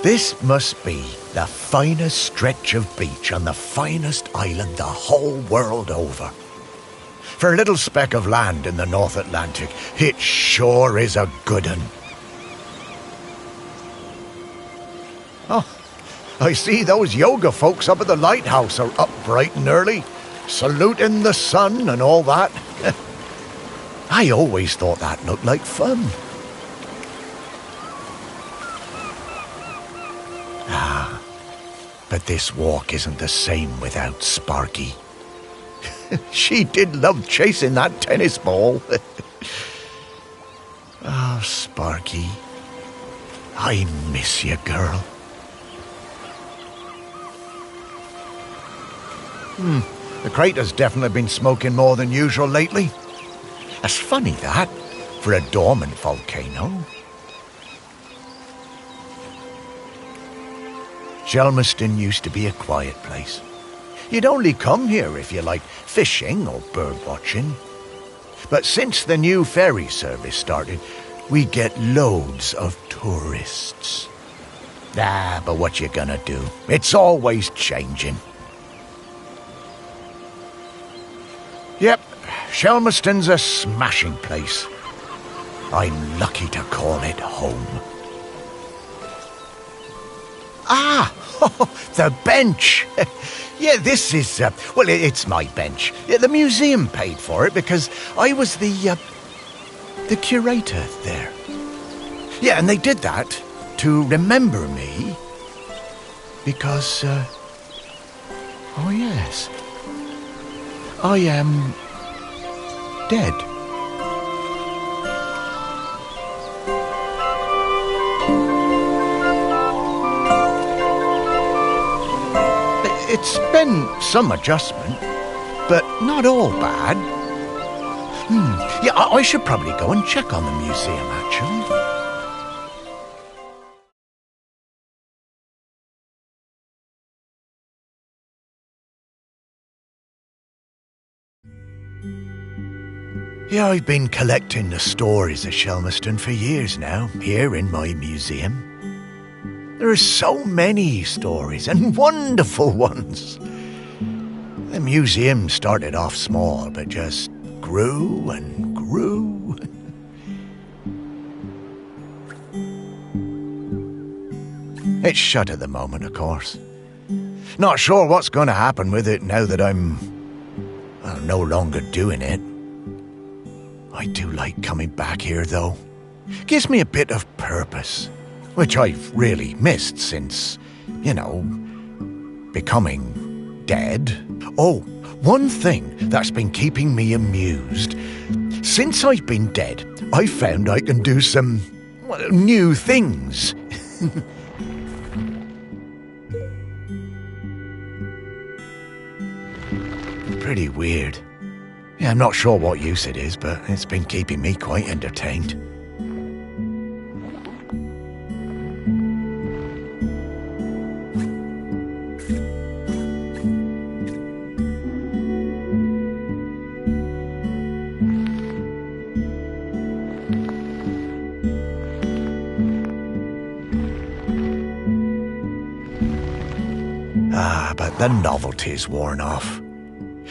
This must be the finest stretch of beach on the finest island the whole world over. For a little speck of land in the North Atlantic, it sure is a good un. Oh, I see those yoga folks up at the lighthouse are up bright and early, saluting the sun and all that. I always thought that looked like fun. But this walk isn't the same without Sparky. She did love chasing that tennis ball. Oh, Sparky, I miss you, girl. The crater's definitely been smoking more than usual lately. That's funny, that, for a dormant volcano. Shelmerston used to be a quiet place. You'd only come here if you liked fishing or bird watching. But since the new ferry service started, we get loads of tourists. But what you gonna do? It's always changing. Yep, Shelmerston's a smashing place. I'm lucky to call it home. The bench. Yeah, this is, it's my bench. Yeah, the museum paid for it because I was the curator there. Yeah, and they did that to remember me because, oh yes, I am dead. It's been some adjustment, but not all bad. Yeah, I should probably go and check on the museum, actually. Yeah, I've been collecting the stories of Shelmerston for years now, here in my museum. There are so many stories, and wonderful ones. The museum started off small, but just grew and grew. It's shut at the moment, of course. Not sure what's going to happen with it now that I'm no longer doing it. I do like coming back here, though. Gives me a bit of purpose, which I've really missed since, becoming dead. Oh, one thing that's been keeping me amused. Since I've been dead, I've found I can do some new things. Pretty weird. Yeah, I'm not sure what use it is, but it's been keeping me quite entertained. But the novelty's worn off.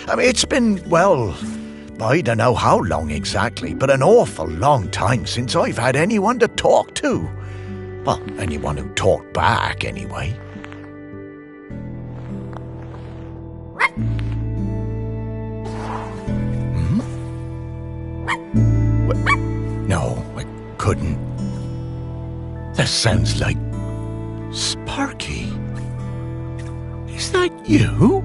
I mean, it's been, I don't know how long exactly, but an awful long time since I've had anyone to talk to. Well, anyone who talked back, anyway. No, I couldn't. That sounds like Sparky. Is that you?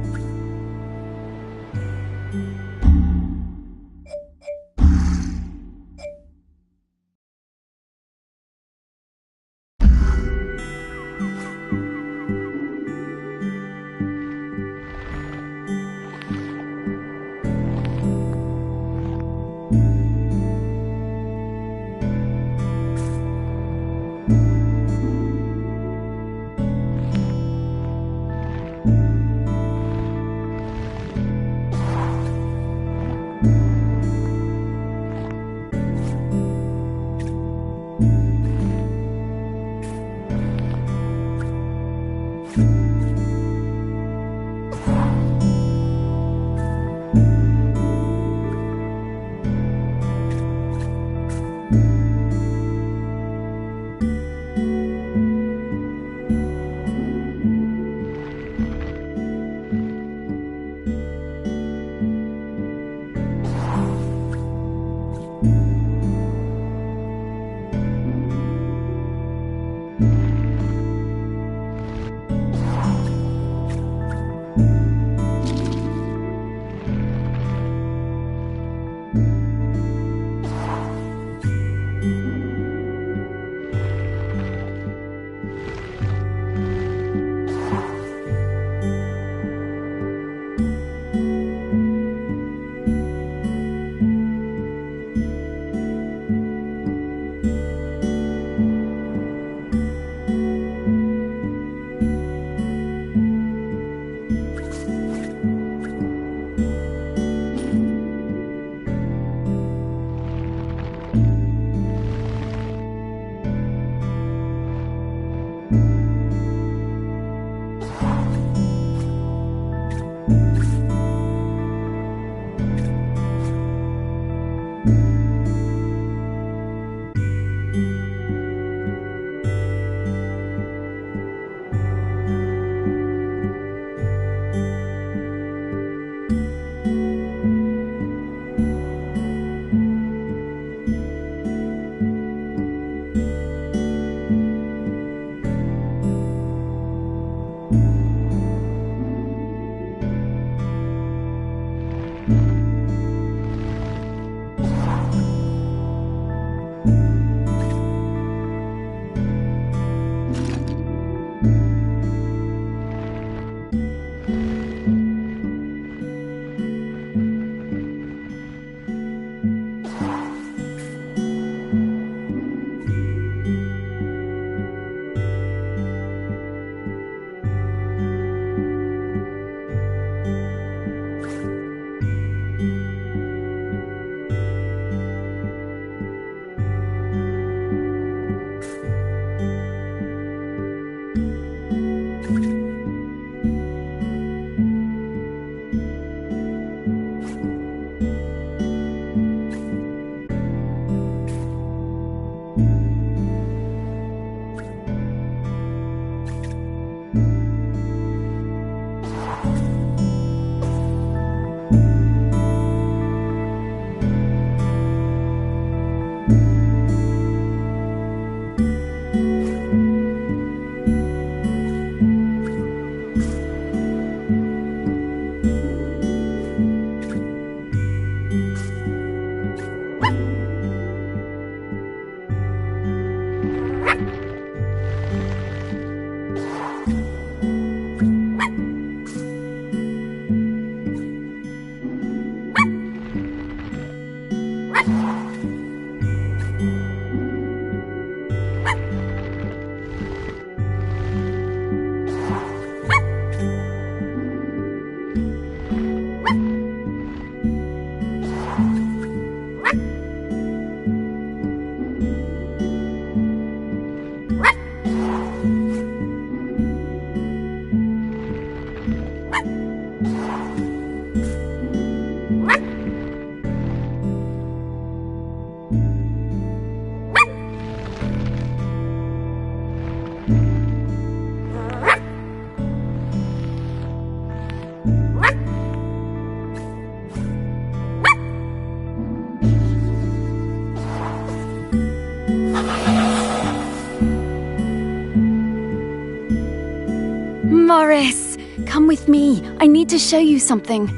Morris, come with me. I need to show you something.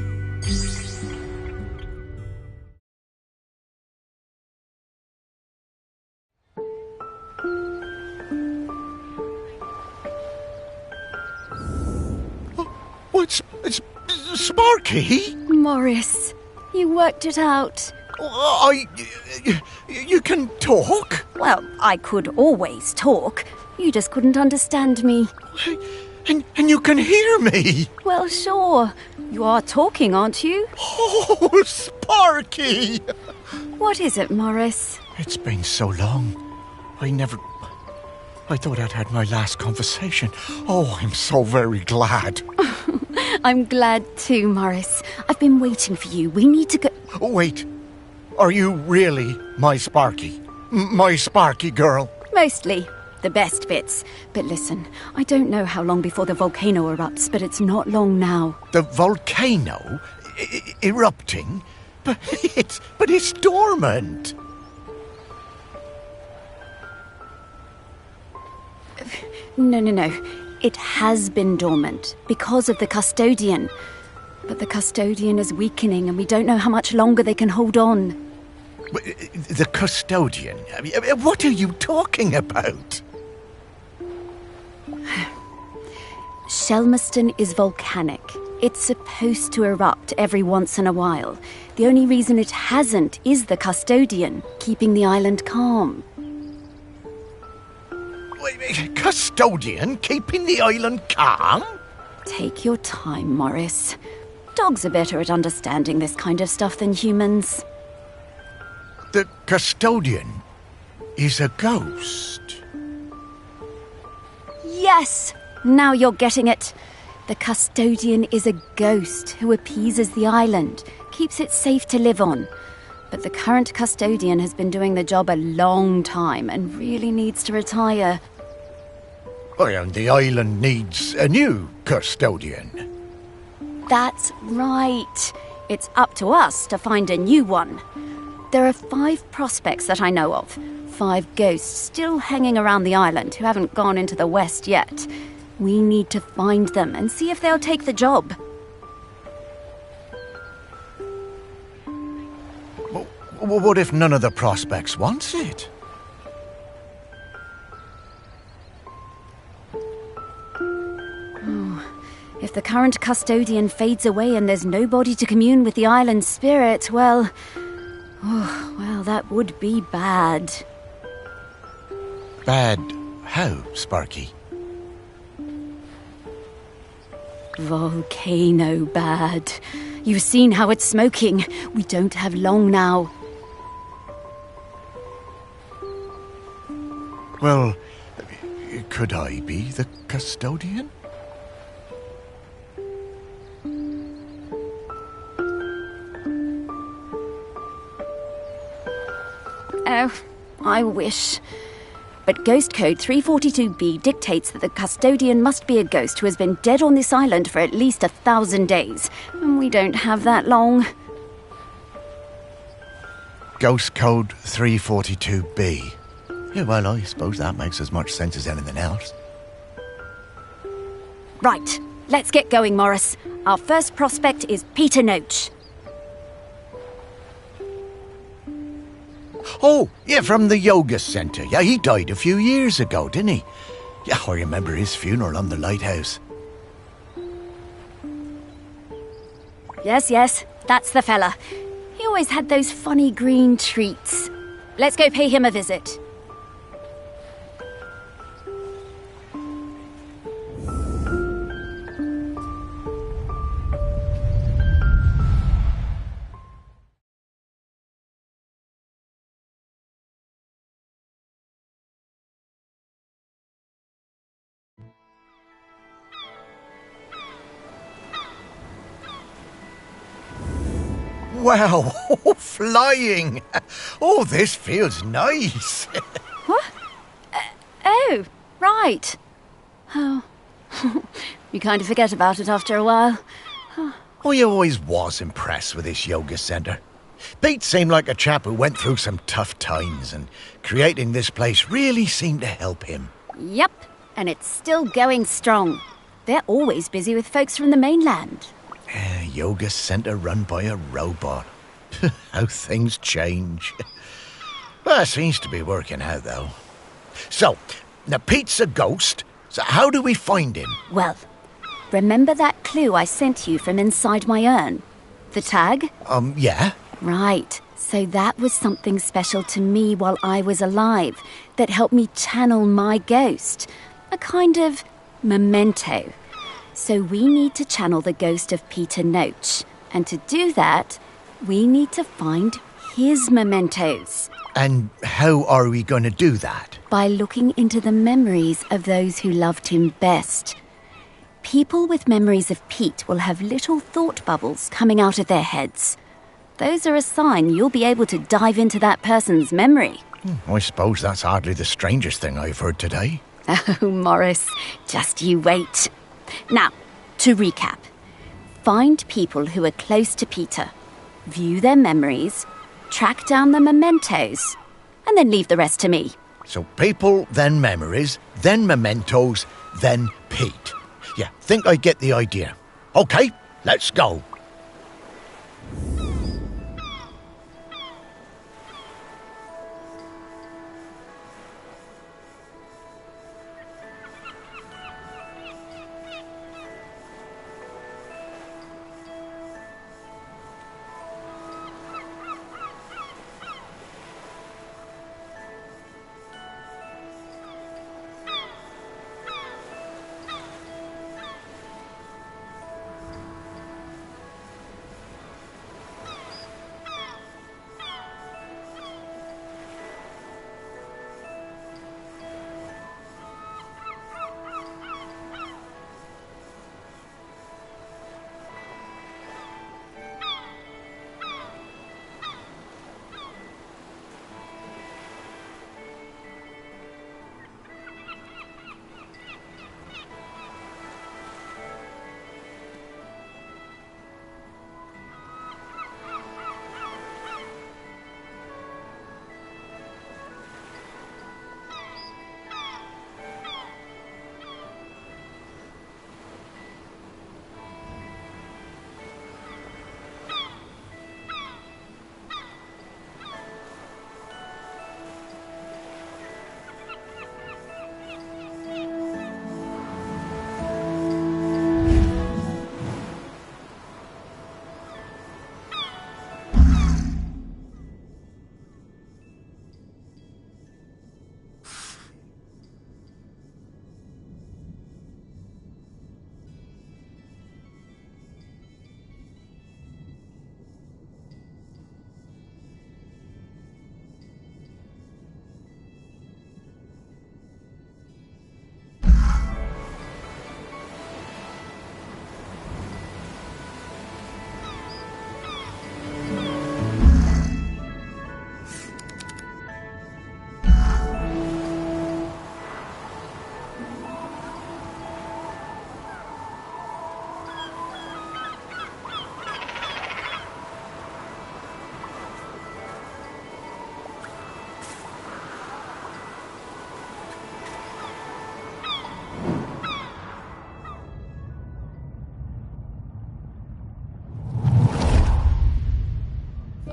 Oh, it's Sparky. Morris, you worked it out. You can talk? Well, I could always talk. You just couldn't understand me. And you can hear me? Well, sure. You are talking, aren't you? Oh, Sparky! What is it, Morris? It's been so long. I thought I'd had my last conversation. Oh, I'm so very glad. I'm glad too, Morris. I've been waiting for you. We need to go... Oh, wait. Are you really my Sparky? My Sparky girl? Mostly. The best bits. But listen, I don't know how long before the volcano erupts, but it's not long now. The volcano? Erupting? But it's dormant. No. It has been dormant because of the custodian. But the custodian is weakening and we don't know how much longer they can hold on. The custodian? What are you talking about? Shelmerston is volcanic. It's supposed to erupt every once in a while. The only reason it hasn't is the custodian, keeping the island calm. Wait, custodian keeping the island calm? Take your time, Morris. Dogs are better at understanding this kind of stuff than humans. The custodian is a ghost. Yes! Now you're getting it. The custodian is a ghost who appeases the island, keeps it safe to live on. But the current custodian has been doing the job a long time and really needs to retire. And the island needs a new custodian. That's right. It's up to us to find a new one. There are 5 prospects that I know of. 5 ghosts still hanging around the island who haven't gone into the west yet. We need to find them and see if they'll take the job. Well, what if none of the prospects wants it? If the current custodian fades away and there's nobody to commune with the island's spirit, well, that would be bad. Bad how, Sparky? Volcano bad. You've seen how it's smoking. We don't have long now. Well, could I be the custodian? Oh, I wish. But Ghost Code 342B dictates that the custodian must be a ghost who has been dead on this island for at least 1,000 days. And we don't have that long. Ghost Code 342B. Yeah, well, I suppose that makes as much sense as anything else. Right, let's get going, Morris. Our first prospect is Peter Noach. Oh, yeah, from the yoga centre. Yeah, he died a few years ago, didn't he? Yeah, I remember his funeral on the lighthouse. Yes, that's the fella. He always had those funny green treats. Let's go pay him a visit. Wow, flying! Oh, this feels nice. What? Oh, right. Oh, you kind of forget about it after a while. I always was impressed with this yoga centre. Pete seemed like a chap who went through some tough times, and creating this place really seemed to help him. Yep, and it's still going strong. They're always busy with folks from the mainland. Yoga centre run by a robot. How things change. Well, it seems to be working out, though. So, now Pete's a ghost, so how do we find him? Well, remember that clue I sent you from inside my urn? The tag? Yeah. Right. So that was something special to me while I was alive that helped me channel my ghost. A kind of memento. So we need to channel the ghost of Peter Noach. And to do that, we need to find his mementos. And how are we going to do that? By looking into the memories of those who loved him best. People with memories of Pete will have little thought bubbles coming out of their heads. Those are a sign you'll be able to dive into that person's memory. I suppose that's hardly the strangest thing I've heard today. Oh, Morris, just you wait. Now, to recap. Find people who are close to Peter, view their memories, track down the mementos, and then leave the rest to me. So people, then memories, then mementos, then Pete. Yeah, think I get the idea. Okay, let's go.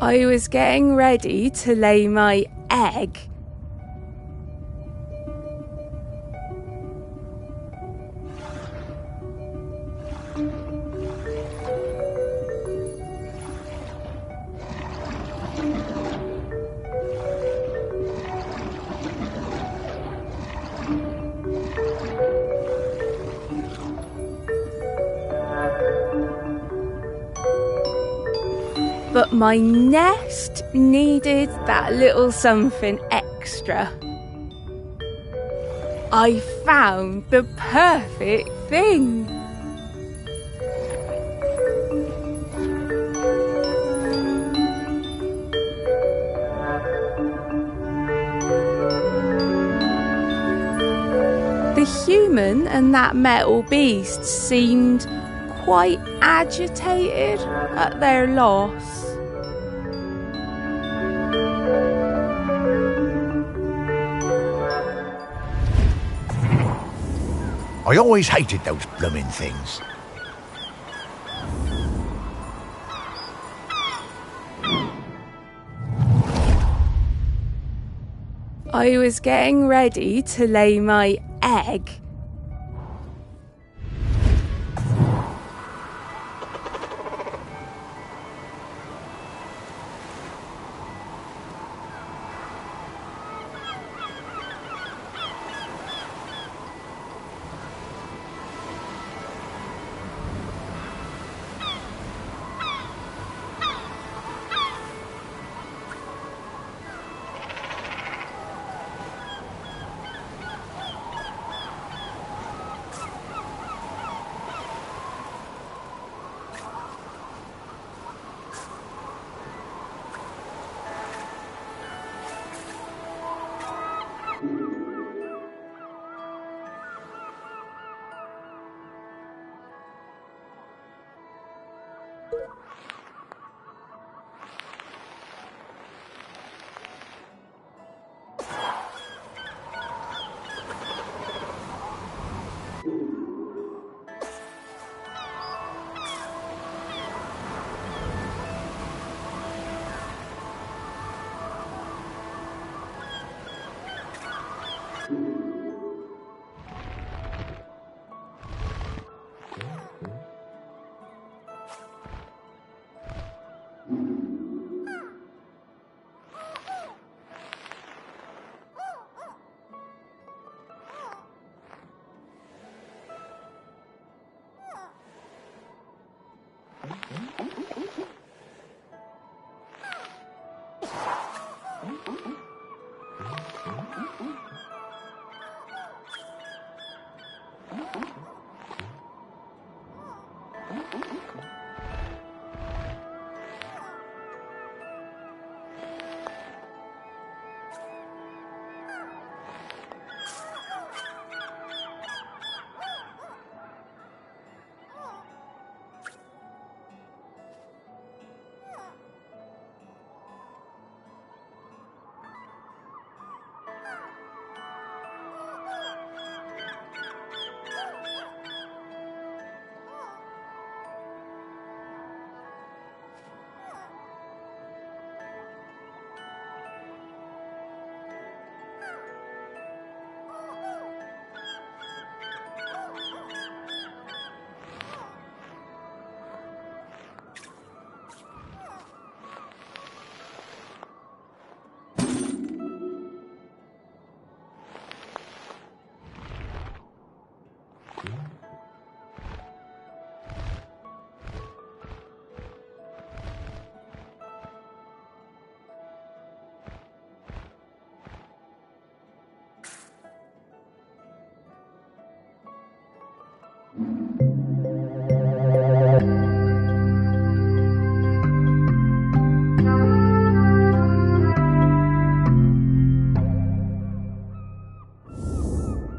I was getting ready to lay my egg. But my nest needed that little something extra. I found the perfect thing. The human and that metal beast seemed quite agitated at their loss. I always hated those blooming things. I was getting ready to lay my egg.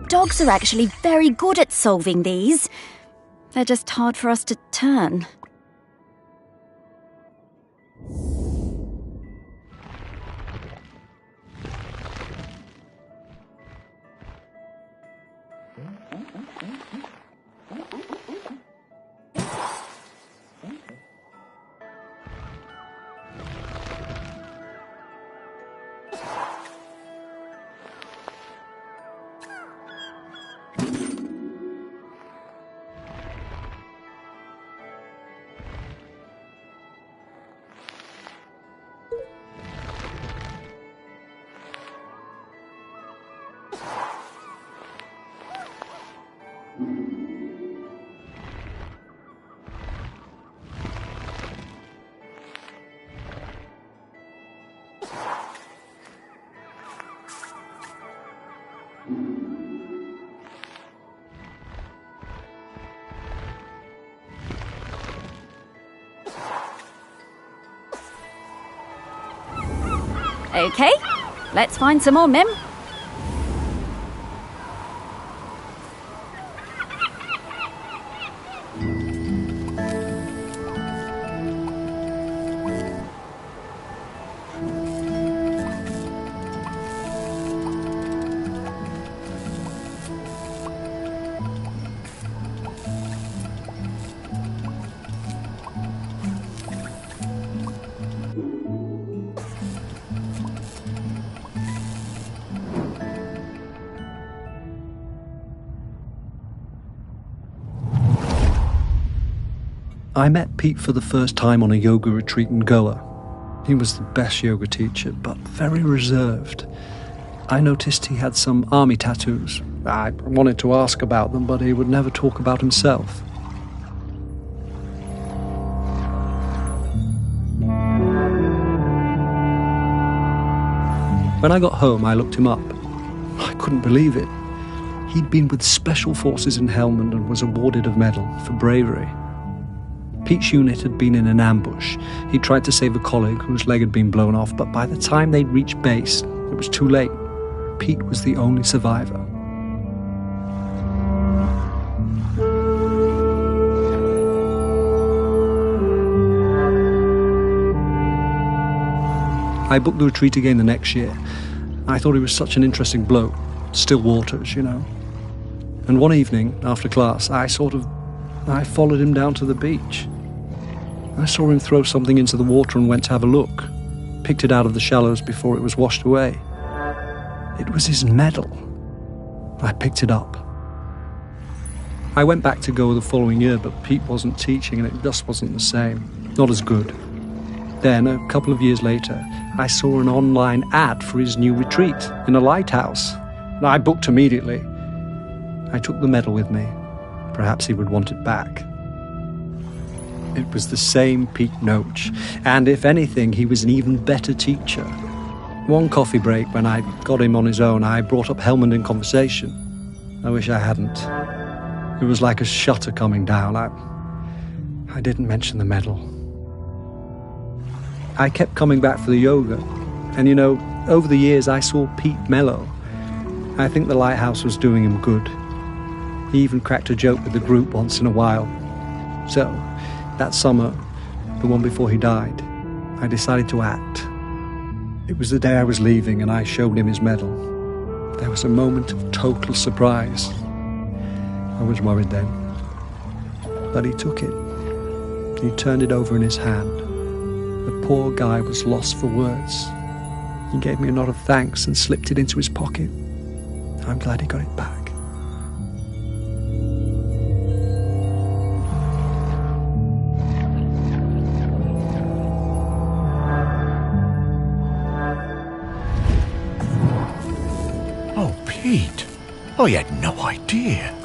Dogs are actually very good at solving these. They're just hard for us to turn. Okay, let's find some more, Mim. I met Pete for the first time on a yoga retreat in Goa. He was the best yoga teacher, but very reserved. I noticed he had some army tattoos. I wanted to ask about them, but he would never talk about himself. When I got home, I looked him up. I couldn't believe it. He'd been with Special Forces in Helmand and was awarded a medal for bravery. Pete's unit had been in an ambush. He tried to save a colleague whose leg had been blown off, but by the time they'd reached base, it was too late. Pete was the only survivor. I booked the retreat again the next year. I thought he was such an interesting bloke. Still waters, you know. And one evening, after class, I followed him down to the beach. I saw him throw something into the water and went to have a look. Picked it out of the shallows before it was washed away. It was his medal. I picked it up. I went back to Goa the following year, but Pete wasn't teaching and it just wasn't the same. Not as good. Then, a couple of years later, I saw an online ad for his new retreat in a lighthouse. And I booked immediately. I took the medal with me. Perhaps he would want it back. It was the same Pete Noach, and if anything, he was an even better teacher. One coffee break, when I got him on his own, I brought up Helmand in conversation. I wish I hadn't. It was like a shutter coming down. I didn't mention the medal. I kept coming back for the yoga, and you know, over the years I saw Pete mellow. I think the lighthouse was doing him good. He even cracked a joke with the group once in a while. So, that summer, the one before he died, I decided to act. It was the day I was leaving and I showed him his medal. There was a moment of total surprise. I was worried then. But he took it. He turned it over in his hand. The poor guy was lost for words. He gave me a nod of thanks and slipped it into his pocket. I'm glad he got it back. Oh, Pete. I had no idea.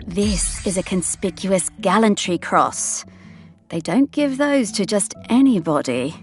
This is a conspicuous gallantry cross. They don't give those to just anybody.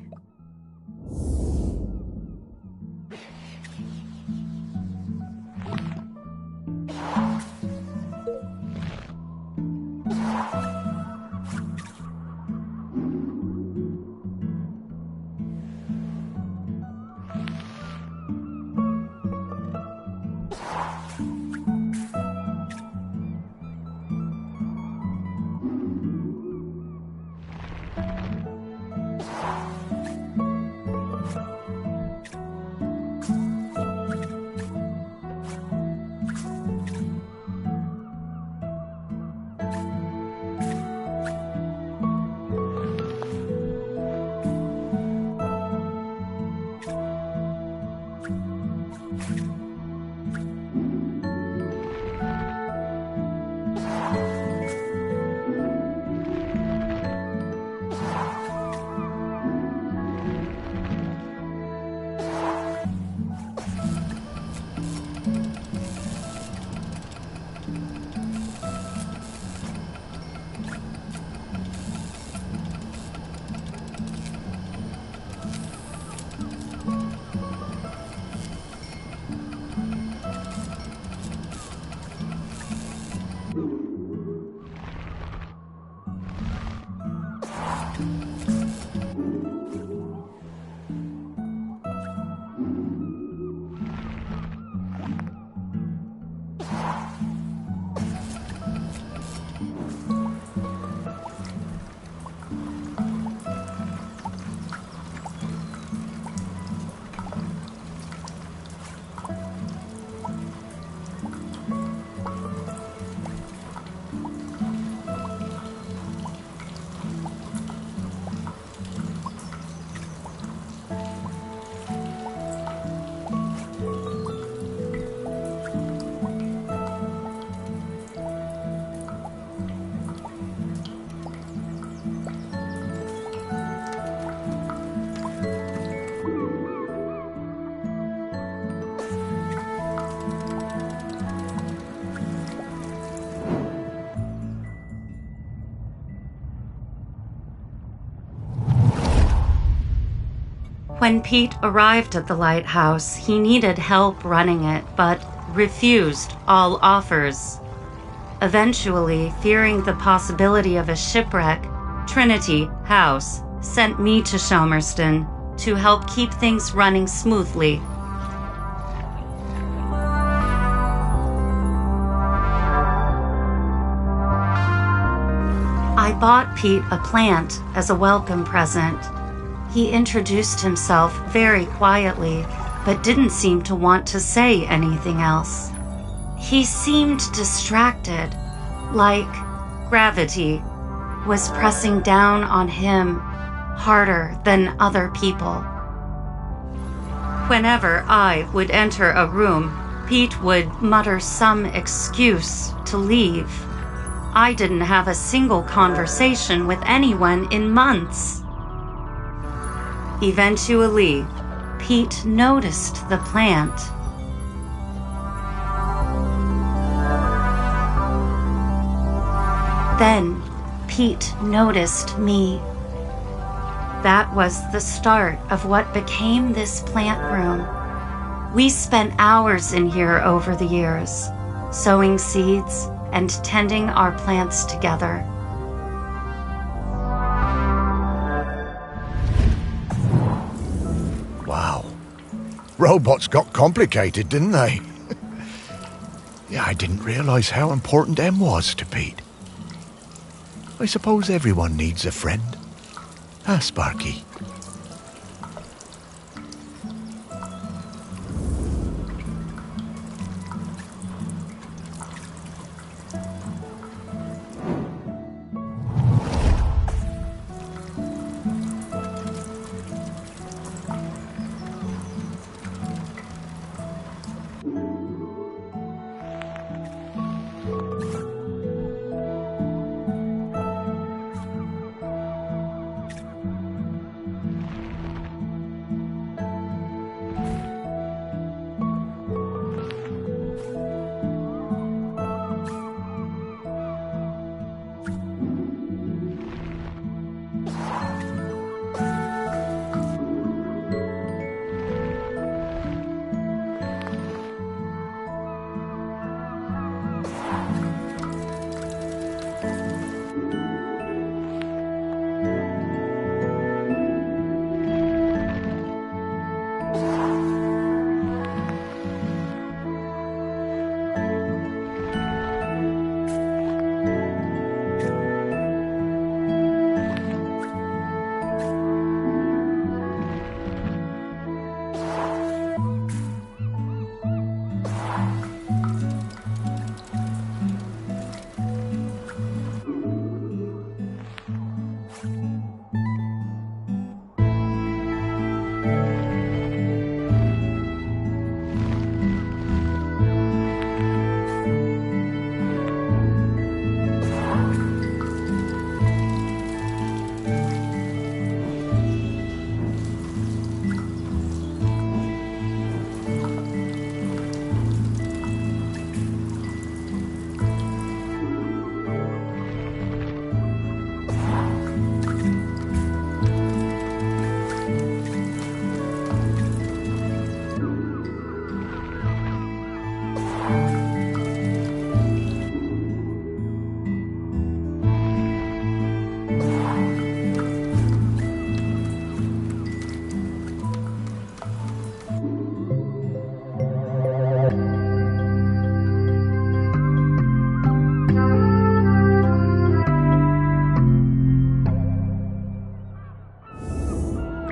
When Pete arrived at the lighthouse, he needed help running it, but refused all offers. Eventually, fearing the possibility of a shipwreck, Trinity House sent me to Shelmerston to help keep things running smoothly. I bought Pete a plant as a welcome present. He introduced himself very quietly, but didn't seem to want to say anything else. He seemed distracted, like gravity was pressing down on him harder than other people. Whenever I would enter a room, Pete would mutter some excuse to leave. I didn't have a single conversation with anyone in months. Eventually, Pete noticed the plant. Then, Pete noticed me. That was the start of what became this plant room. We spent hours in here over the years, sowing seeds and tending our plants together. Wow. Robots got complicated, didn't they? Yeah, I didn't realize how important Em was to Pete. I suppose everyone needs a friend. Ah, Sparky?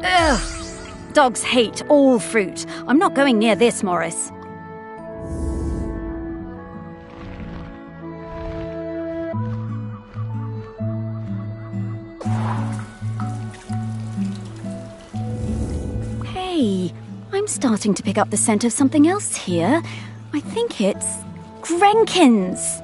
Ugh! Dogs hate all fruit. I'm not going near this, Morris. Hey, I'm starting to pick up the scent of something else here. I think it's Grenkins.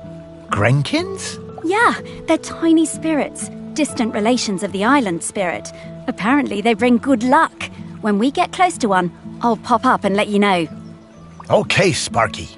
Grenkins? Yeah, they're tiny spirits, distant relations of the island spirit. Apparently they bring good luck. When we get close to one, I'll pop up and let you know. Okay, Sparky.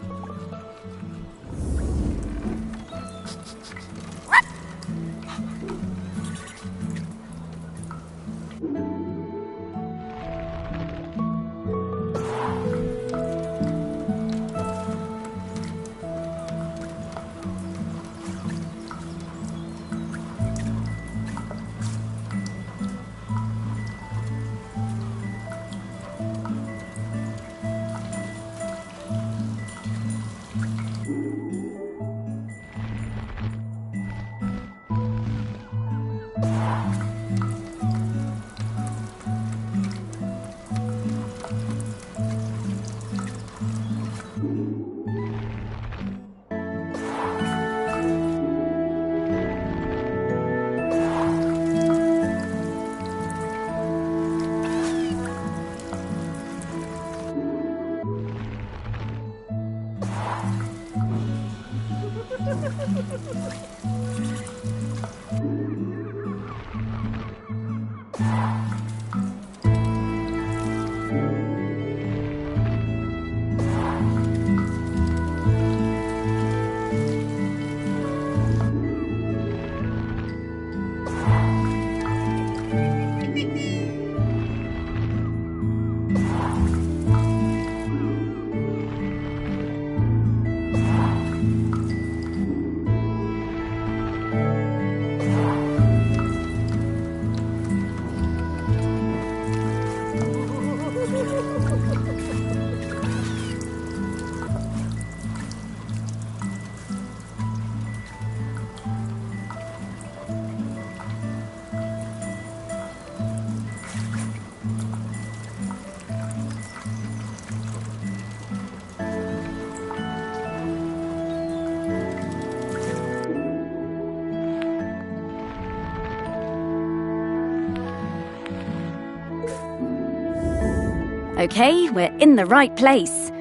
Okay, we're in the right place.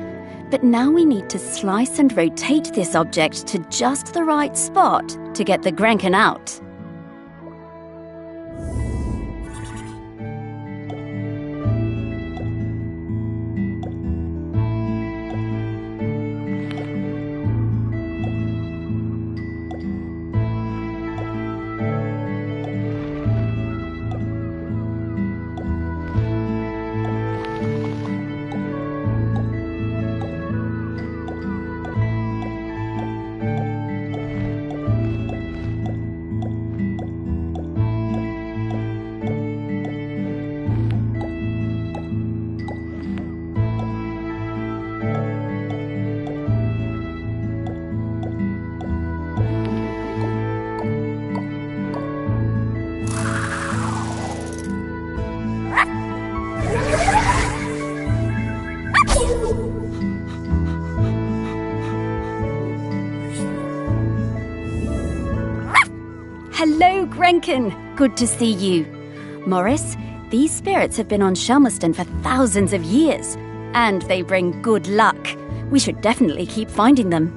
But now we need to slice and rotate this object to just the right spot to get the Grenkin out. Hello, Grenkin. Good to see you. Morris, these spirits have been on Shelmerston for thousands of years, and they bring good luck. We should definitely keep finding them.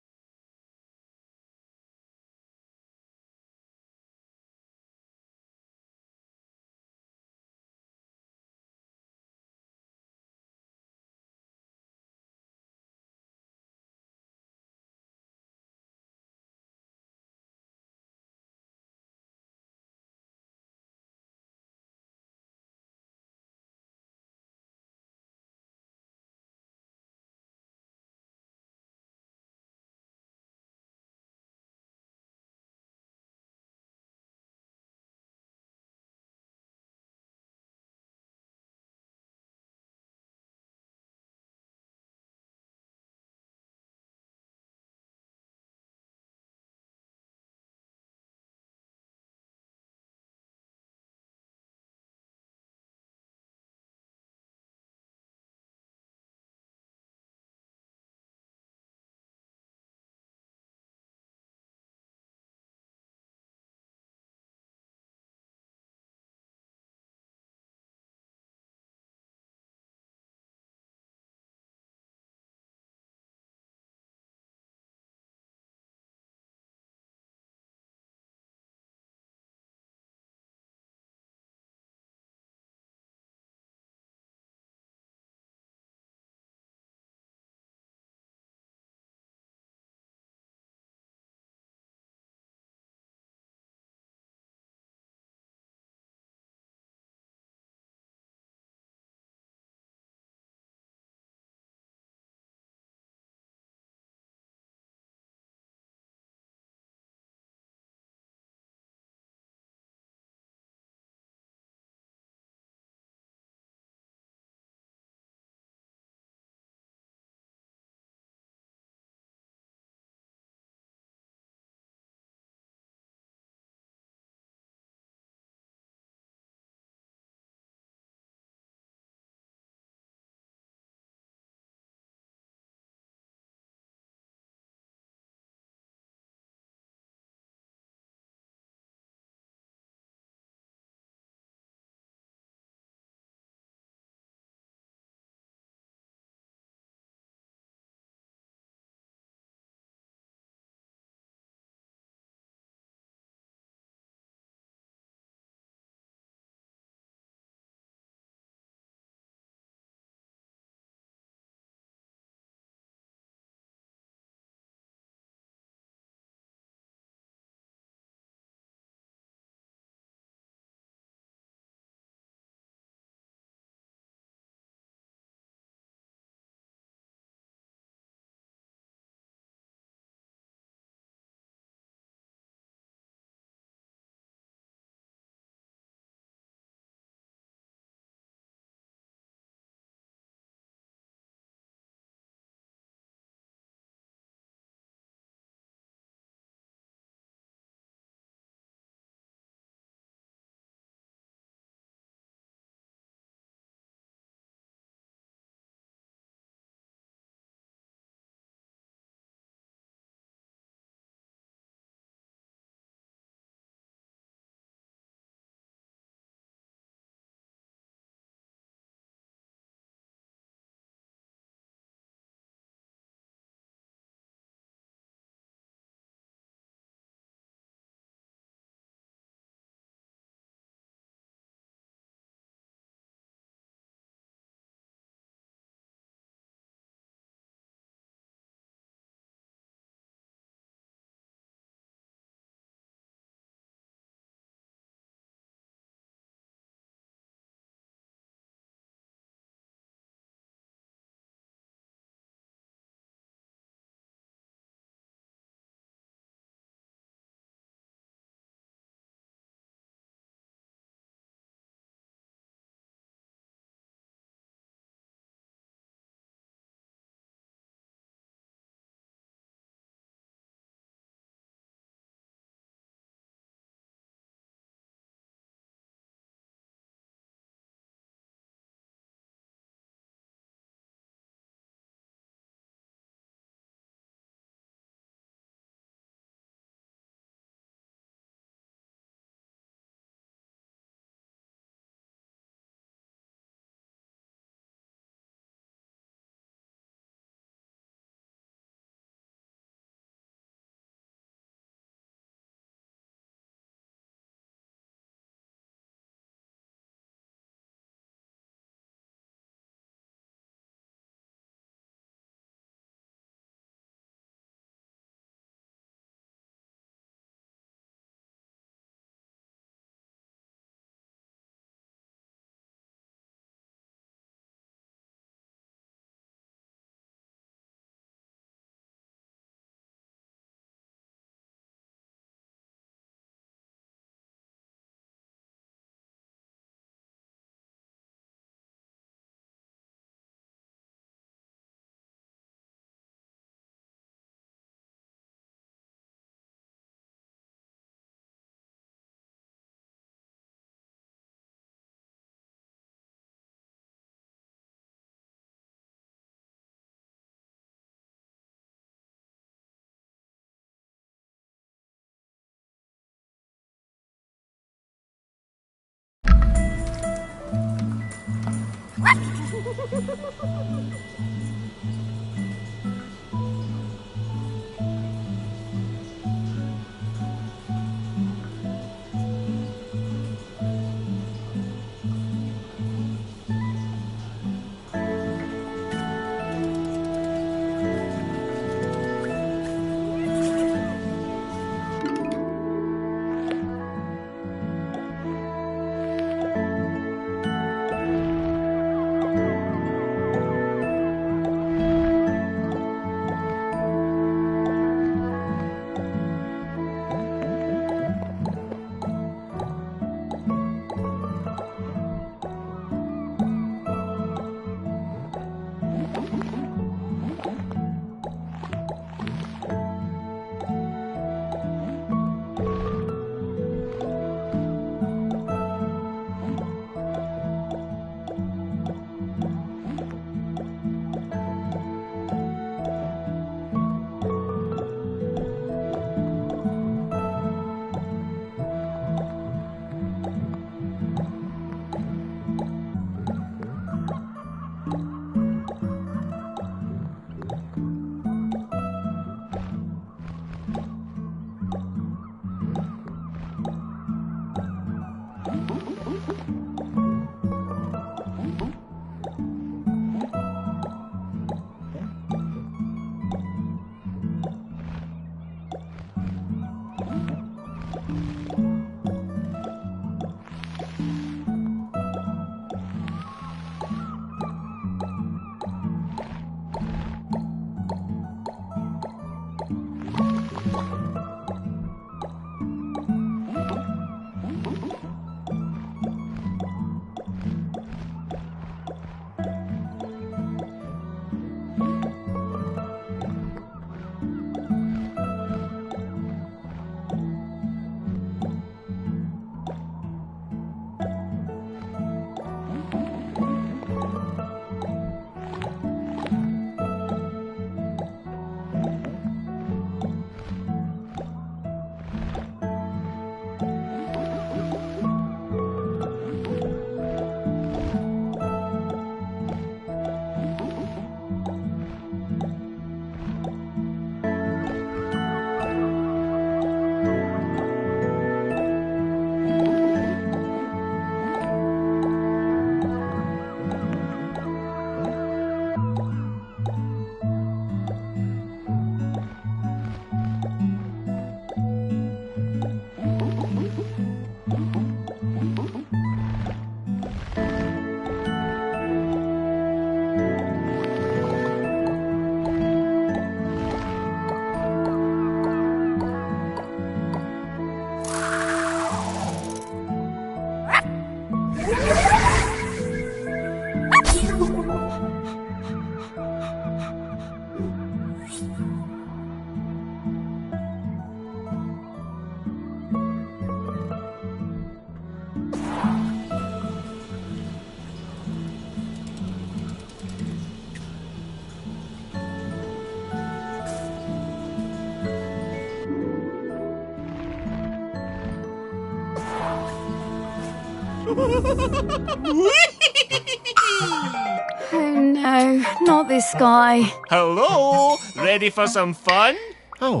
Oh no, not this guy. Hello, ready for some fun? Oh,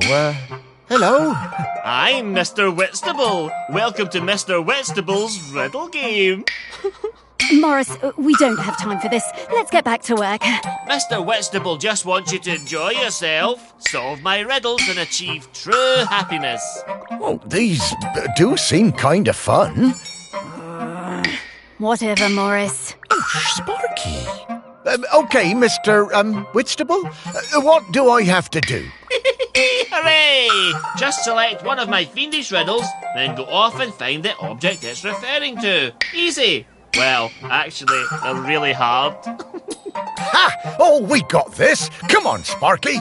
hello. I'm Mr. Whitstable. Welcome to Mr. Whitstable's riddle game. Morris, we don't have time for this. Let's get back to work. Mr. Whitstable just wants you to enjoy yourself, solve my riddles and achieve true happiness. Oh, these do seem kind of fun. Whatever, Morris. Oh, Sparky. Okay, Mr. Whitstable, what do I have to do? Hooray! Just select one of my fiendish riddles, then go off and find the object it's referring to. Easy. Well, actually, they're really hard. Ha! Oh, we got this. Come on, Sparky.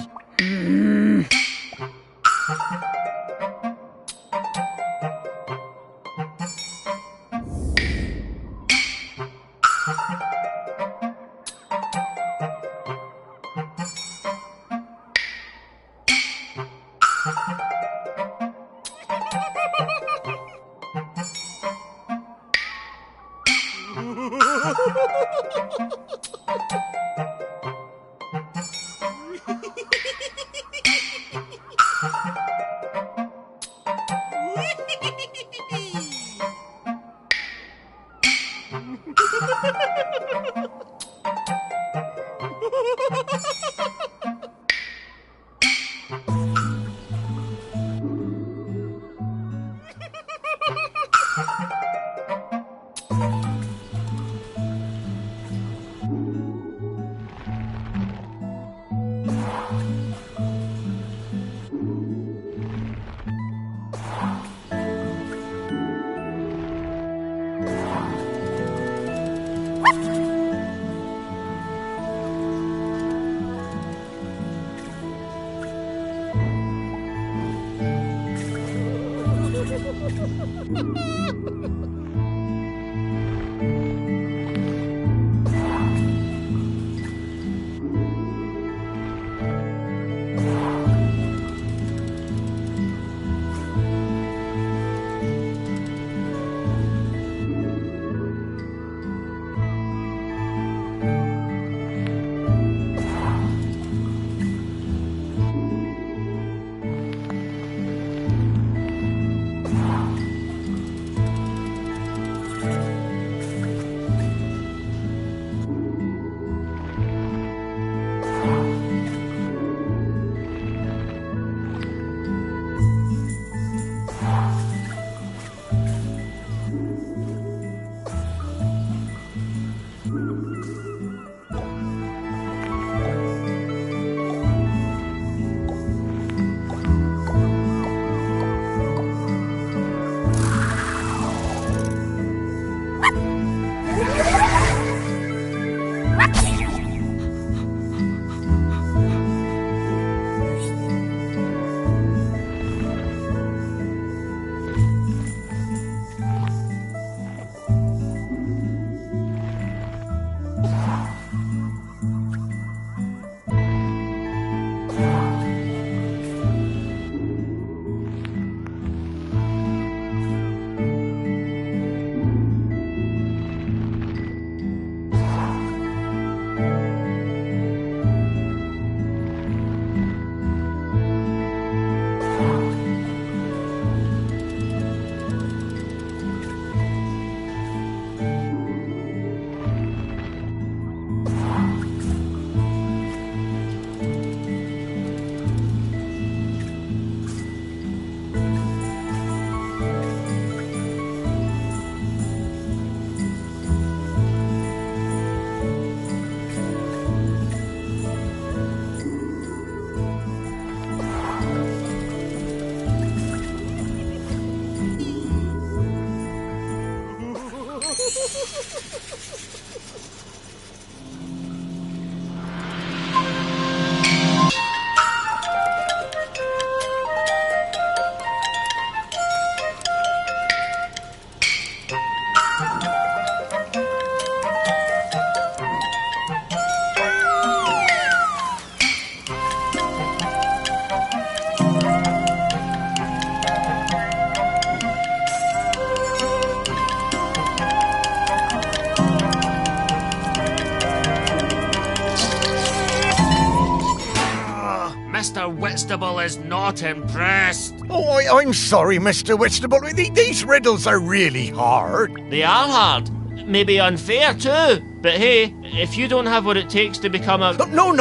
Mr. Whitstable is not impressed. Oh, I'm sorry, Mr. Whitstable. These riddles are really hard. They are hard. Maybe unfair too. But hey, if you don't have what it takes to become a... No.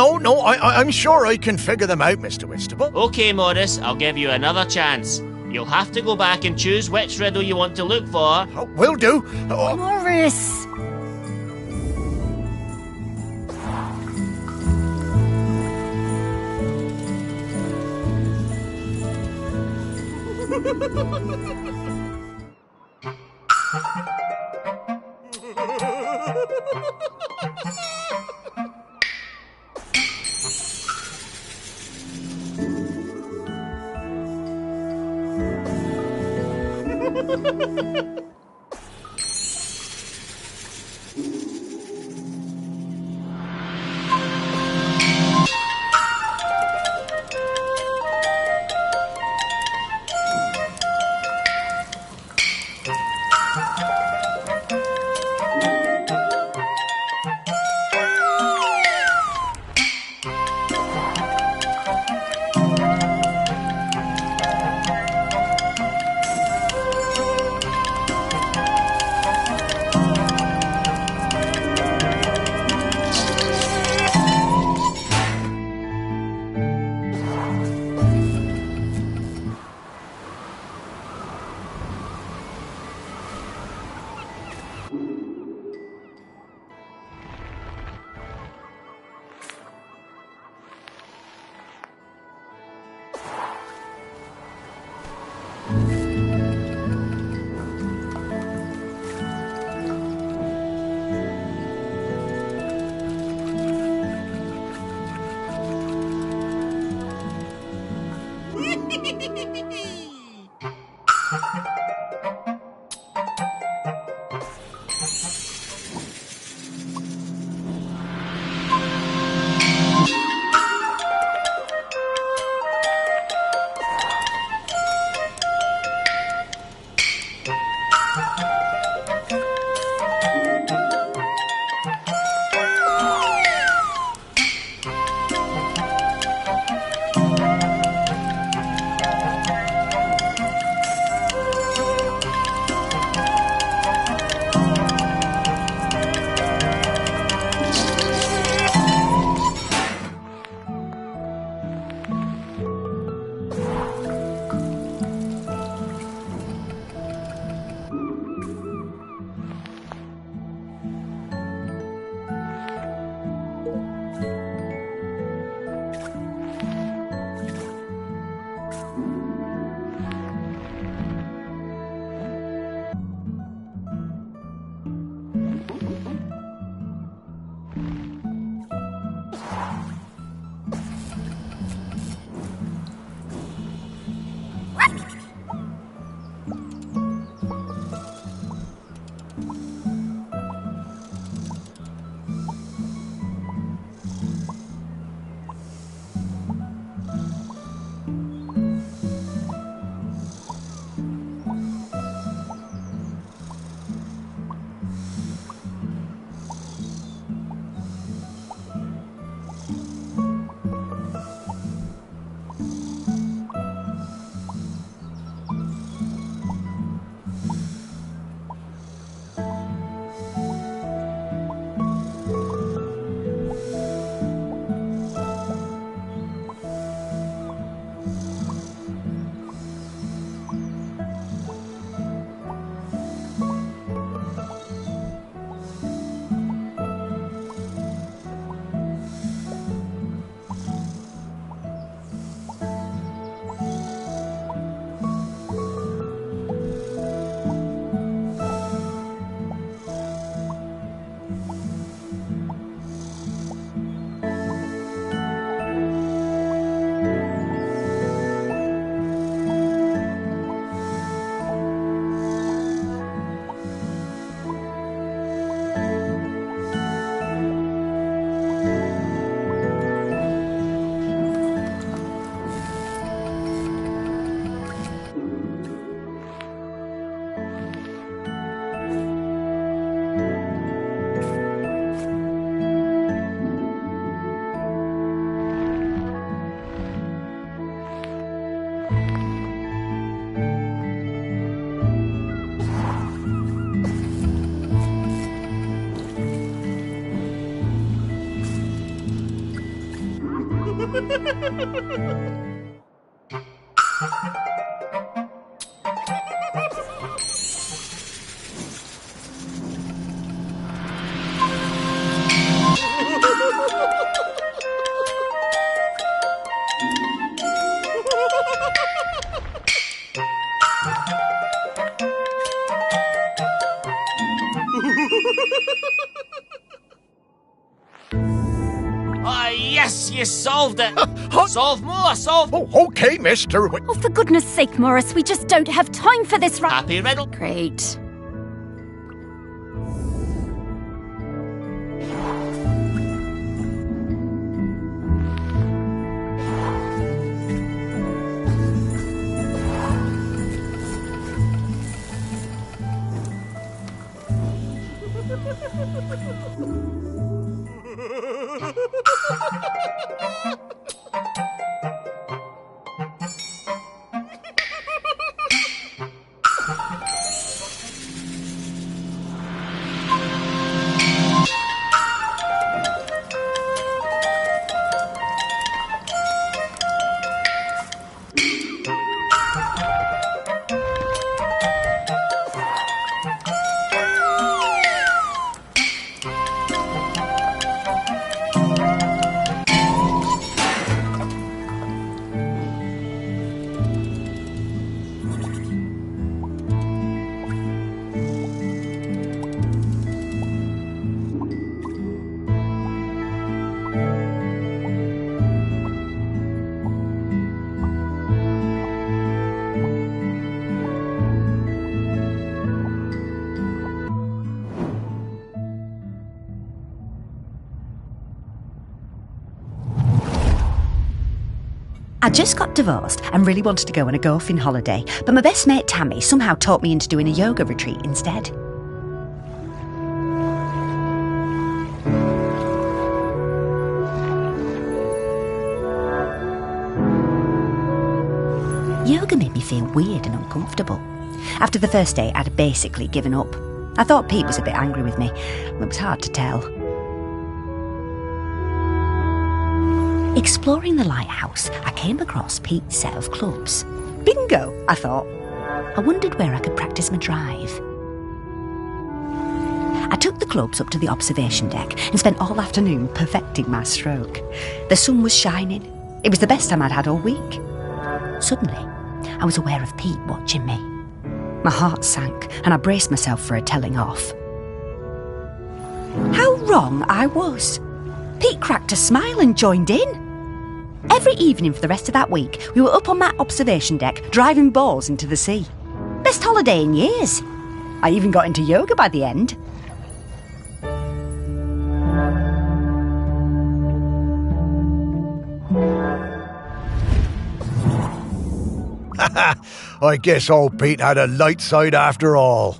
I'm sure I can figure them out, Mr. Whitstable. Okay, Morris, I'll give you another chance. You'll have to go back and choose which riddle you want to look for. Oh, will do. Oh. Morris! Ah, yes, you solved it. Solve more, solve. Oh, okay, mister. Oh, for goodness sake, Morris, we just don't have time for this Happy riddle. Great. I just got divorced and really wanted to go on a golfing holiday, but my best mate Tammy somehow talked me into doing a yoga retreat instead. Yoga made me feel weird and uncomfortable. After the first day, I'd basically given up. I thought Pete was a bit angry with me. It was hard to tell. Exploring the lighthouse, I came across Pete's set of clubs. Bingo, I thought. I wondered where I could practice my drive. I took the clubs up to the observation deck and spent all afternoon perfecting my stroke. The sun was shining. It was the best time I'd had all week. Suddenly, I was aware of Pete watching me. My heart sank and I braced myself for a telling off. How wrong I was. Pete cracked a smile and joined in. Every evening for the rest of that week, we were up on that observation deck, driving balls into the sea. Best holiday in years. I even got into yoga by the end. I guess old Pete had a light side after all.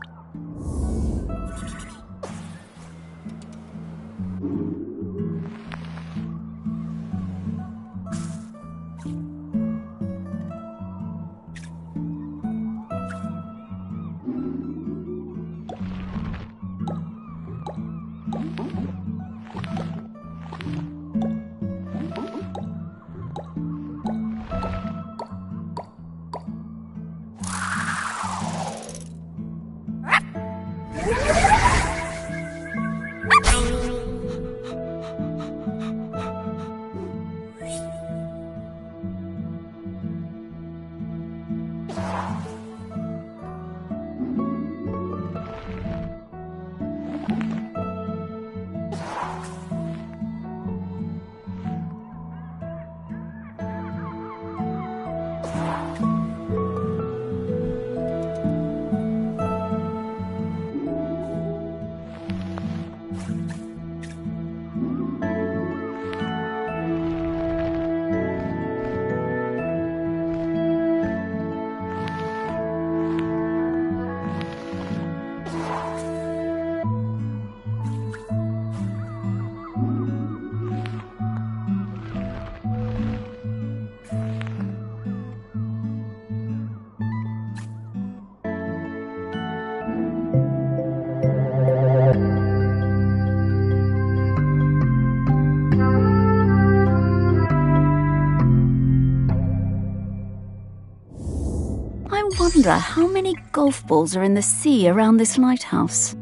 wonder how many golf balls are in the sea around this lighthouse.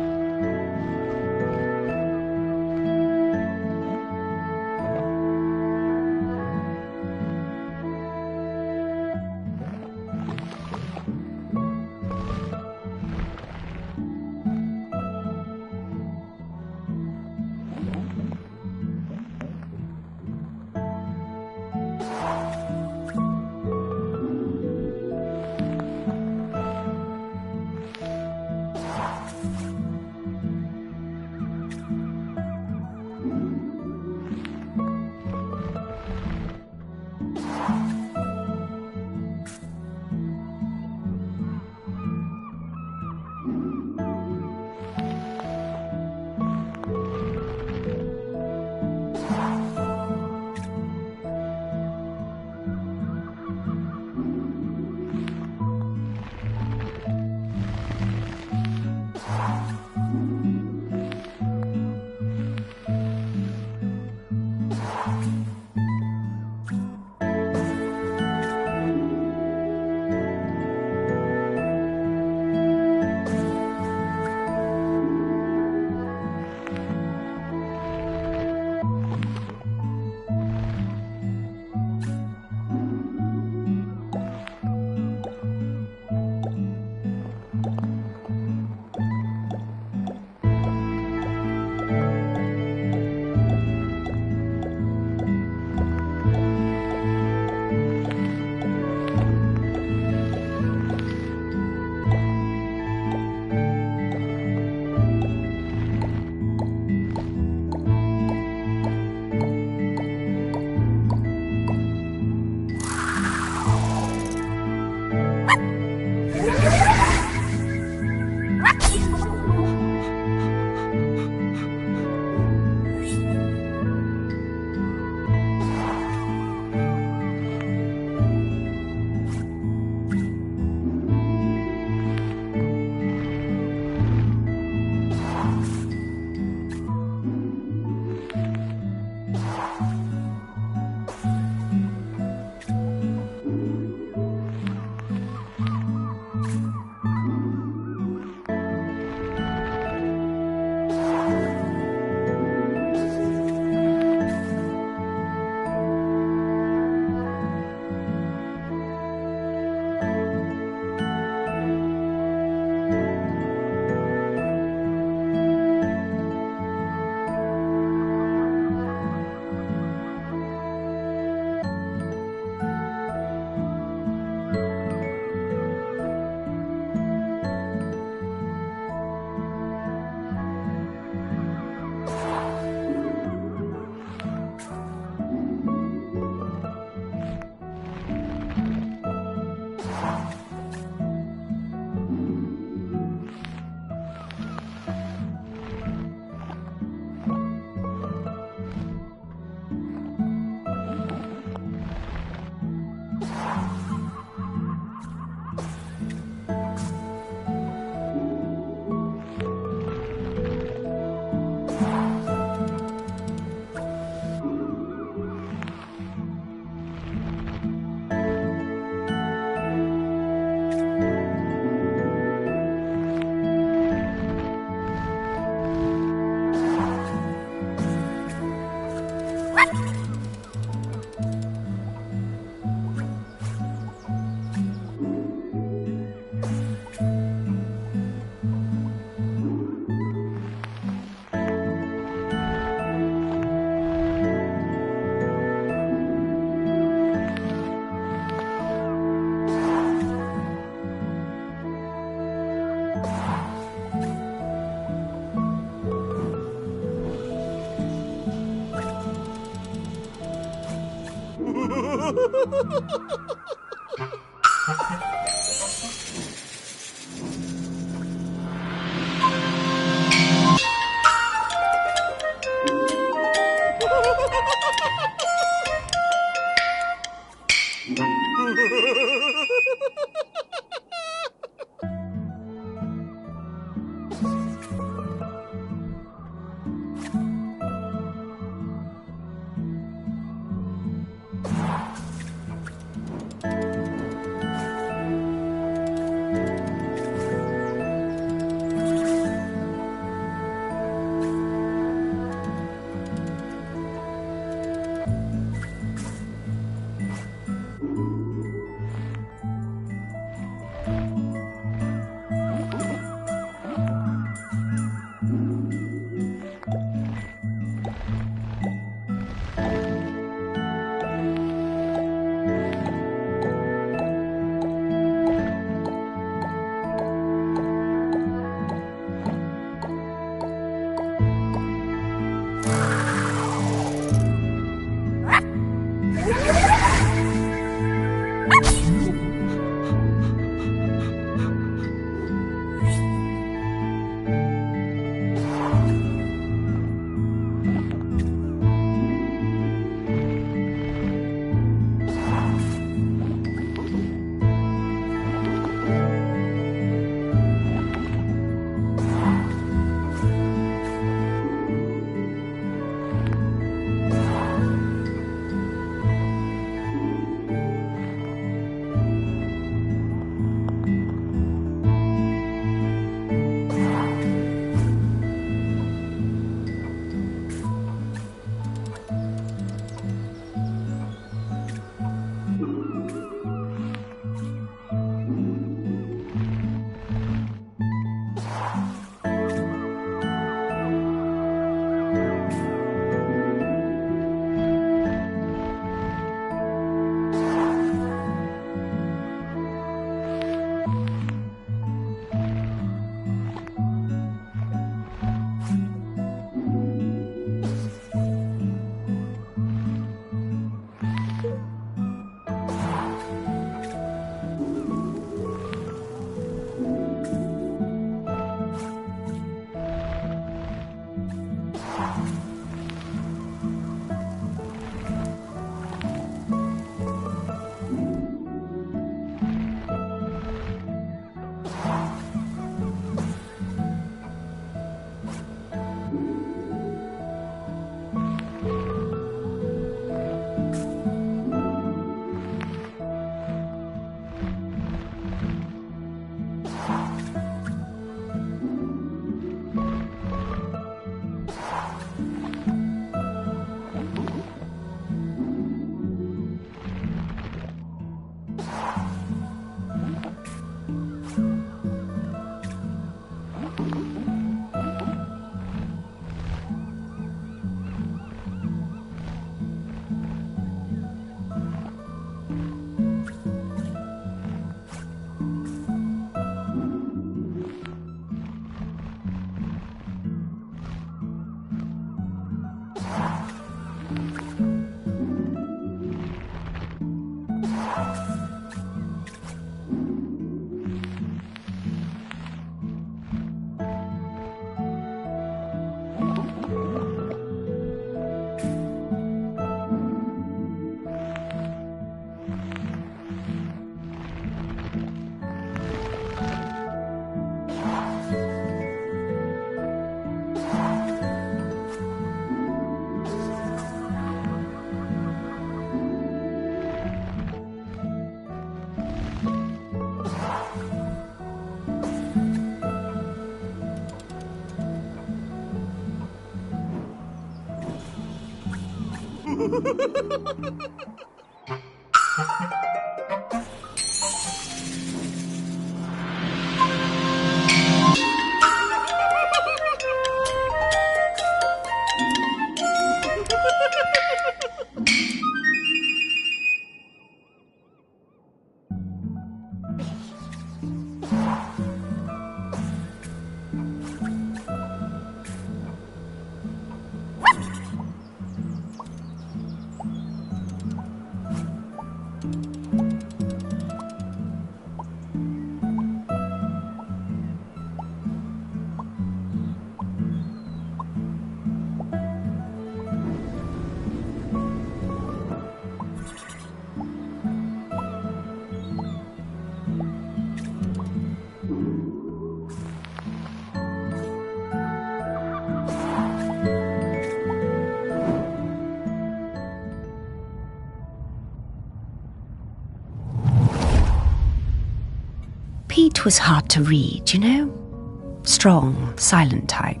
Pete was hard to read, you know? Strong, silent type.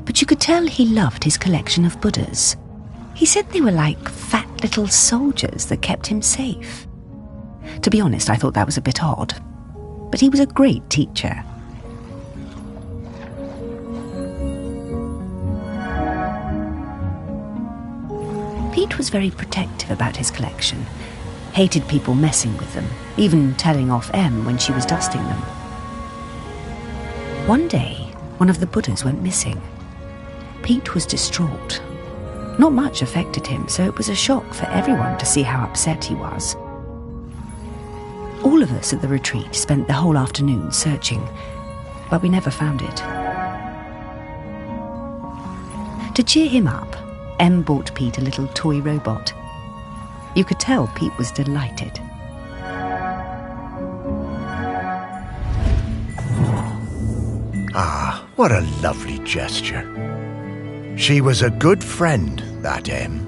But you could tell he loved his collection of Buddhas. He said they were like fat little soldiers that kept him safe. To be honest, I thought that was a bit odd. But he was a great teacher. Pete was very protective about his collection. Hated people messing with them, even telling off Em when she was dusting them. One day, one of the Buddhas went missing. Pete was distraught. Not much affected him, so it was a shock for everyone to see how upset he was. All of us at the retreat spent the whole afternoon searching, but we never found it. To cheer him up, Em bought Pete a little toy robot. You could tell Pete was delighted. Ah, what a lovely gesture. She was a good friend, that Em.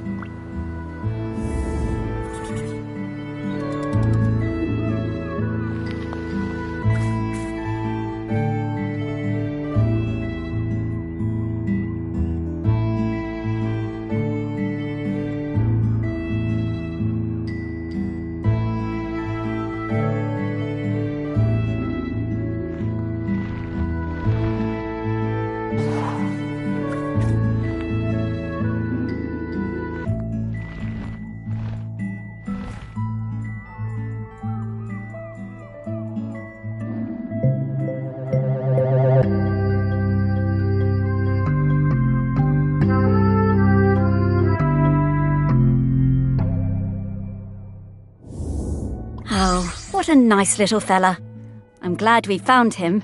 Oh, what a nice little fella. I'm glad we found him.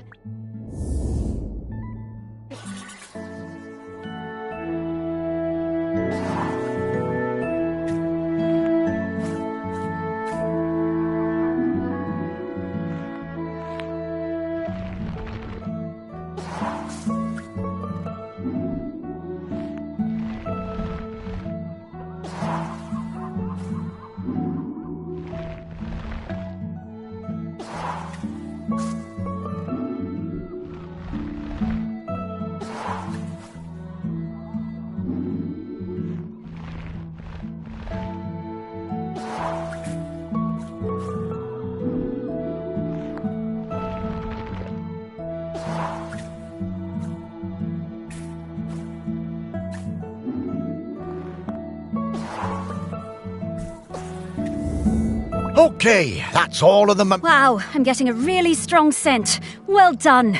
Okay, that's all of them. Wow, I'm getting a really strong scent. Well done.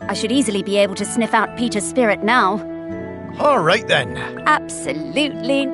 I should easily be able to sniff out Peter's spirit now. All right then. Absolutely.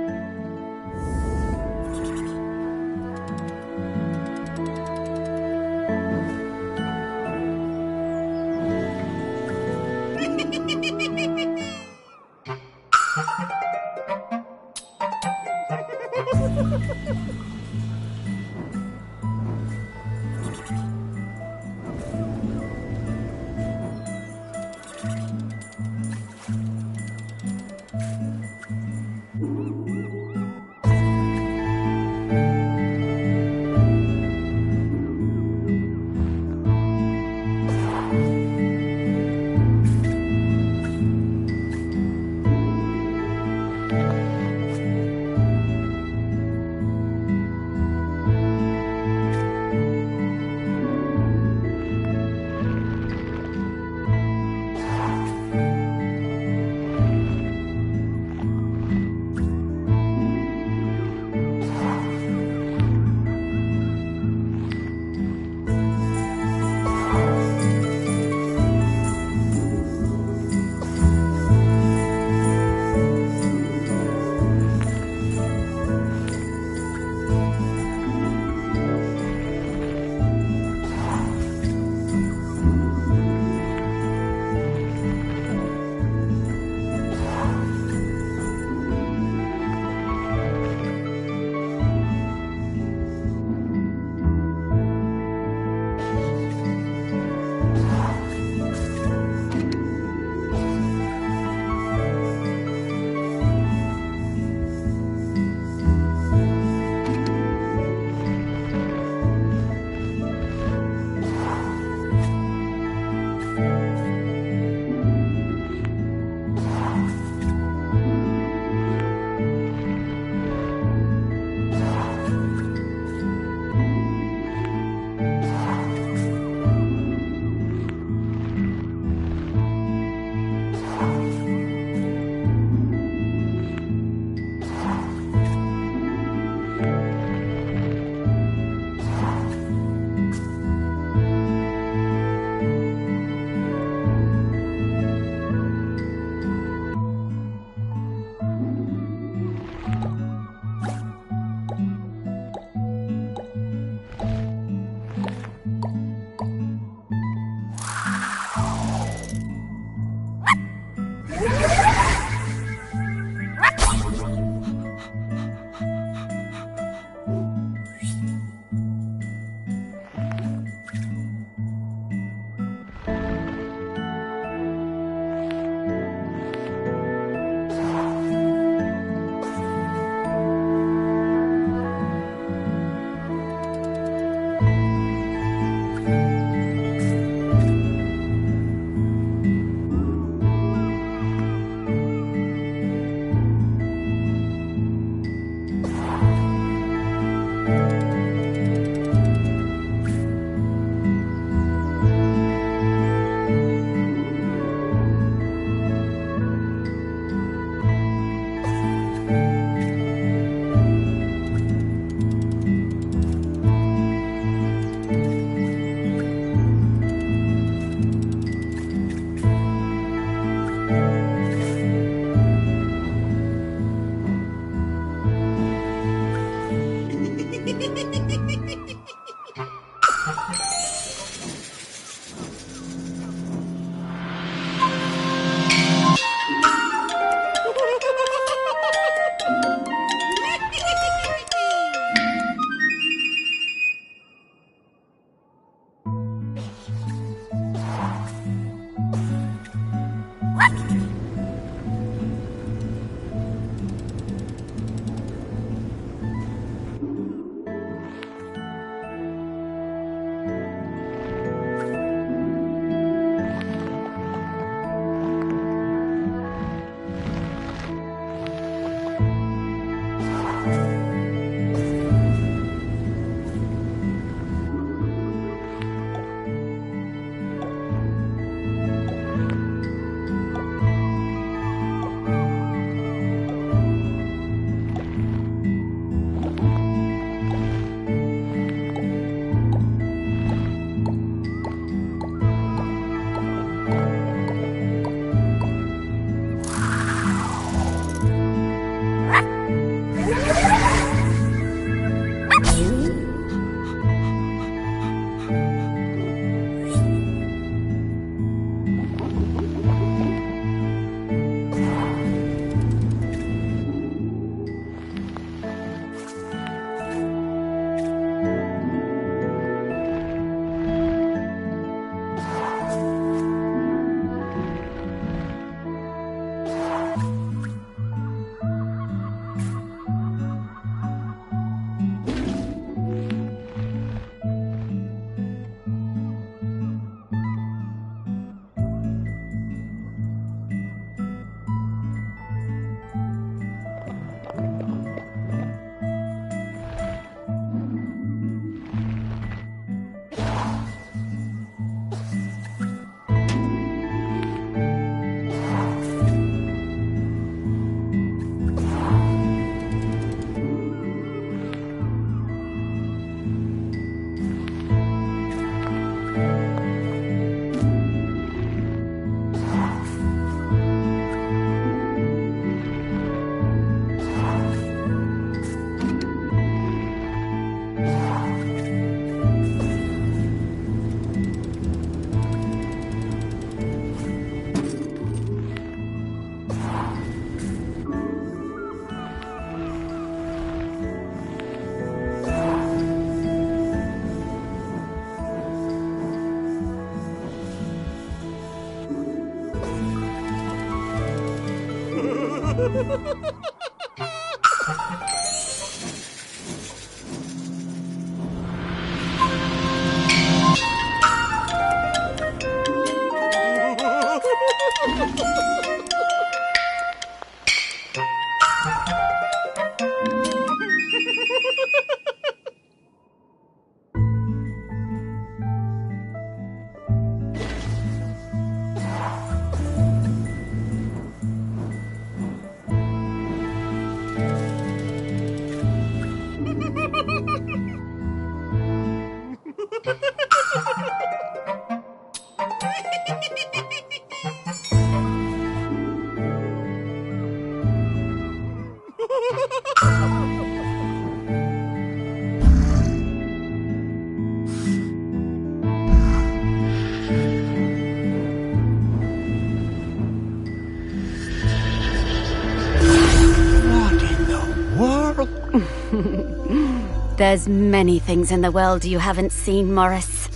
There's many things in the world you haven't seen, Morris.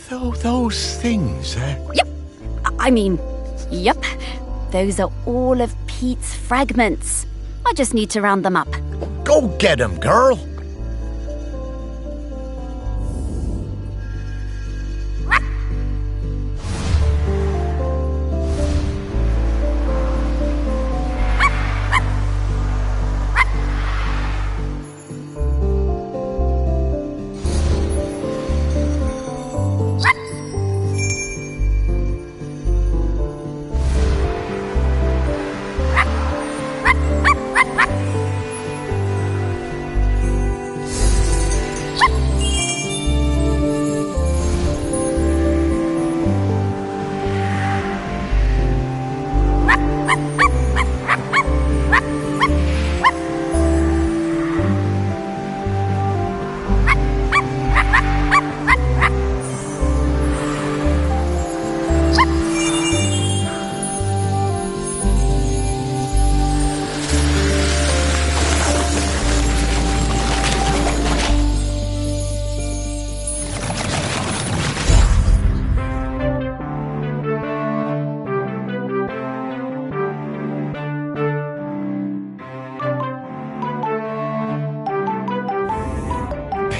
Those things, Yep. Yep. Those are all of Pete's fragments. I just need to round them up. Go get 'em, girl.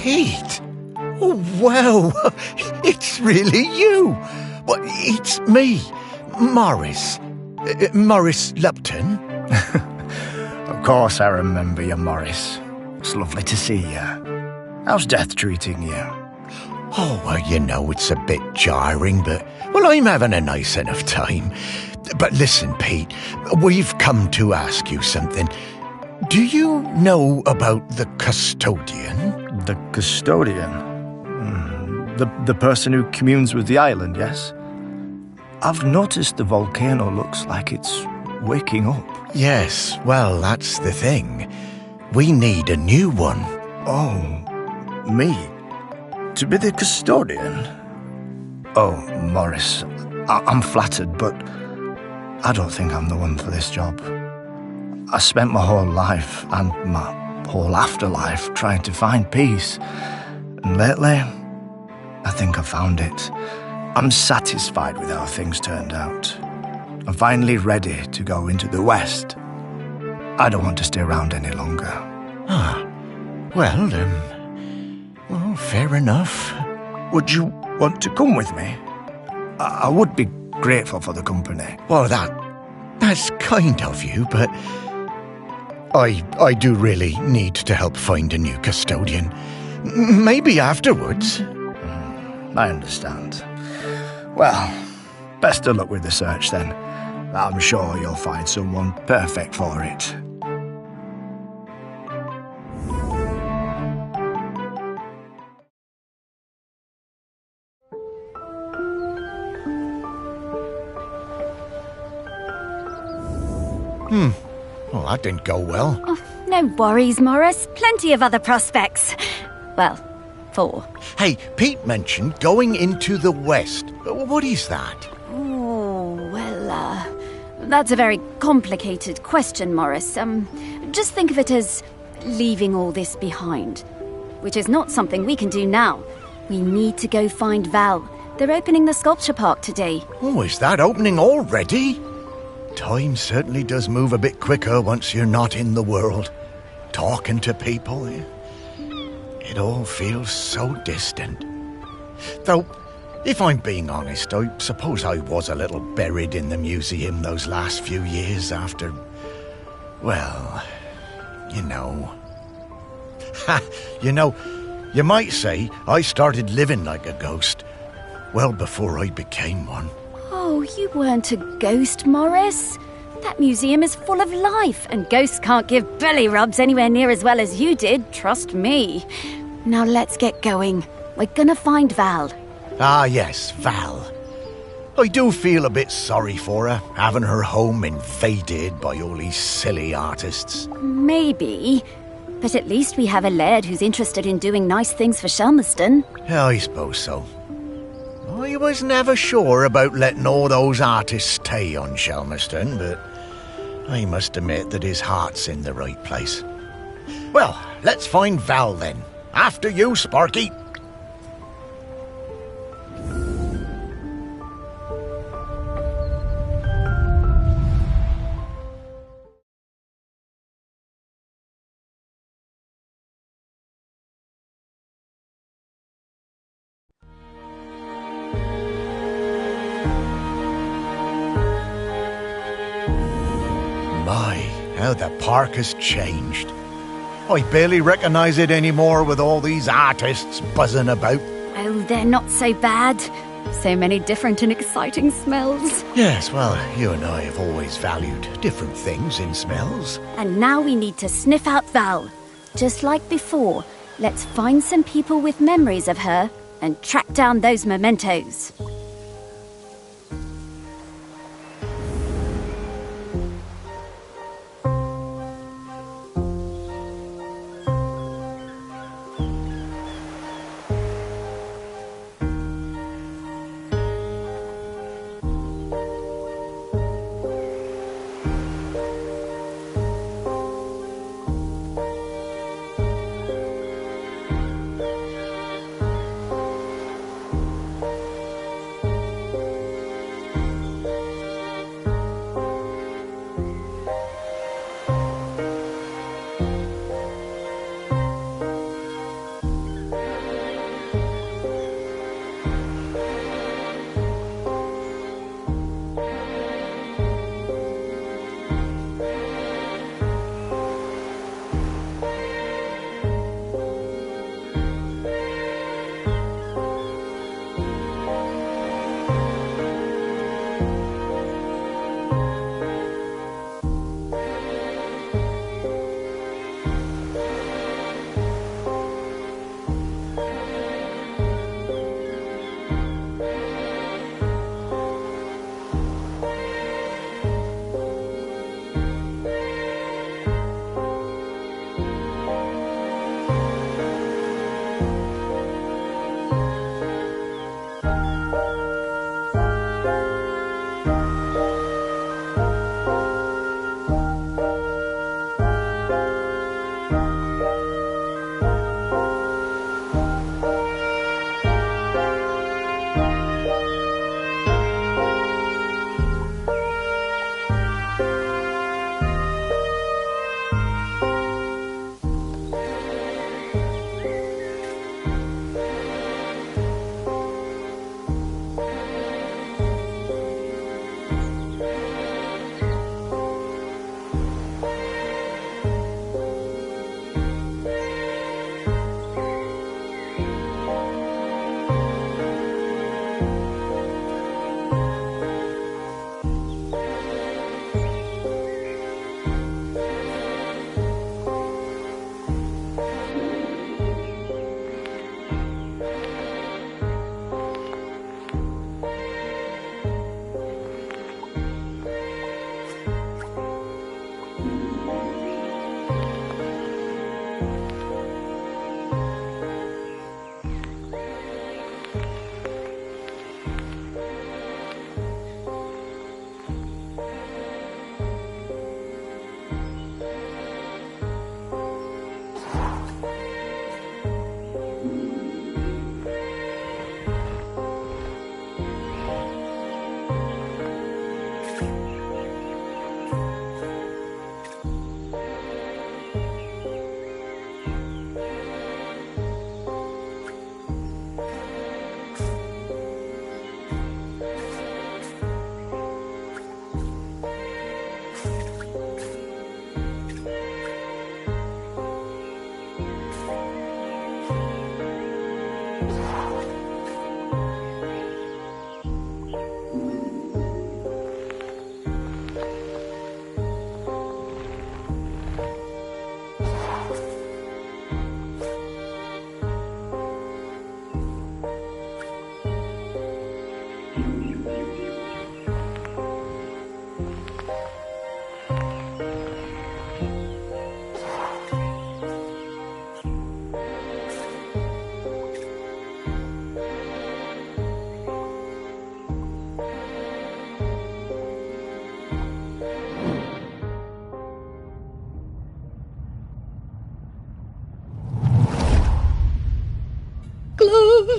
Pete! Oh, wow! It's really you! Well, it's me, Morris. Morris Lupton. Of course I remember you, Morris. It's lovely to see you. How's death treating you? Oh, well, you know, it's a bit jarring, but, well, I'm having a nice enough time. But listen, Pete, we've come to ask you something. Do you know about the custodian? The custodian? The person who communes with the island, yes? I've noticed the volcano looks like it's waking up. Yes, well, that's the thing. We need a new one. Oh, me? To be the custodian? Oh, Morris, I'm flattered, but I don't think I'm the one for this job. I spent my whole life and my whole afterlife trying to find peace. And lately, I think I found it. I'm satisfied with how things turned out. I'm finally ready to go into the West. I don't want to stay around any longer. Well, fair enough. Would you want to come with me? I would be grateful for the company. Well, that's kind of you, but I do really need to help find a new custodian. Maybe afterwards. I understand. Well, best of luck with the search then. I'm sure you'll find someone perfect for it. Well, that didn't go well. Oh, no worries, Morris. Plenty of other prospects. Well, 4. Hey, Pete mentioned going into the West. What is that? Oh, well, that's a very complicated question, Morris. Just think of it as leaving all this behind, which is not something we can do now. We need to go find Val. They're opening the sculpture park today. Oh, is that opening already? Time certainly does move a bit quicker once you're not in the world. Talking to people, it all feels so distant. Though, if I'm being honest, I suppose I was a little buried in the museum those last few years after, well, you know. You might say I started living like a ghost well before I became one. Oh, you weren't a ghost, Morris. That museum is full of life, and ghosts can't give belly rubs anywhere near as well as you did, trust me. Now let's get going. We're gonna find Val. Ah, yes, Val. I do feel a bit sorry for her, having her home invaded by all these silly artists. Maybe. But at least we have a laird who's interested in doing nice things for Shelmerston. Yeah, I suppose so. I was never sure about letting all those artists stay on Shelmerston, but I must admit that his heart's in the right place. Well, let's find Val then. After you, Sparky. My, how the park has changed. I barely recognise it anymore with all these artists buzzing about. Oh, they're not so bad. So many different and exciting smells. Yes, well, you and I have always valued different things in smells. And now we need to sniff out Val. Just like before, let's find some people with memories of her and track down those mementos.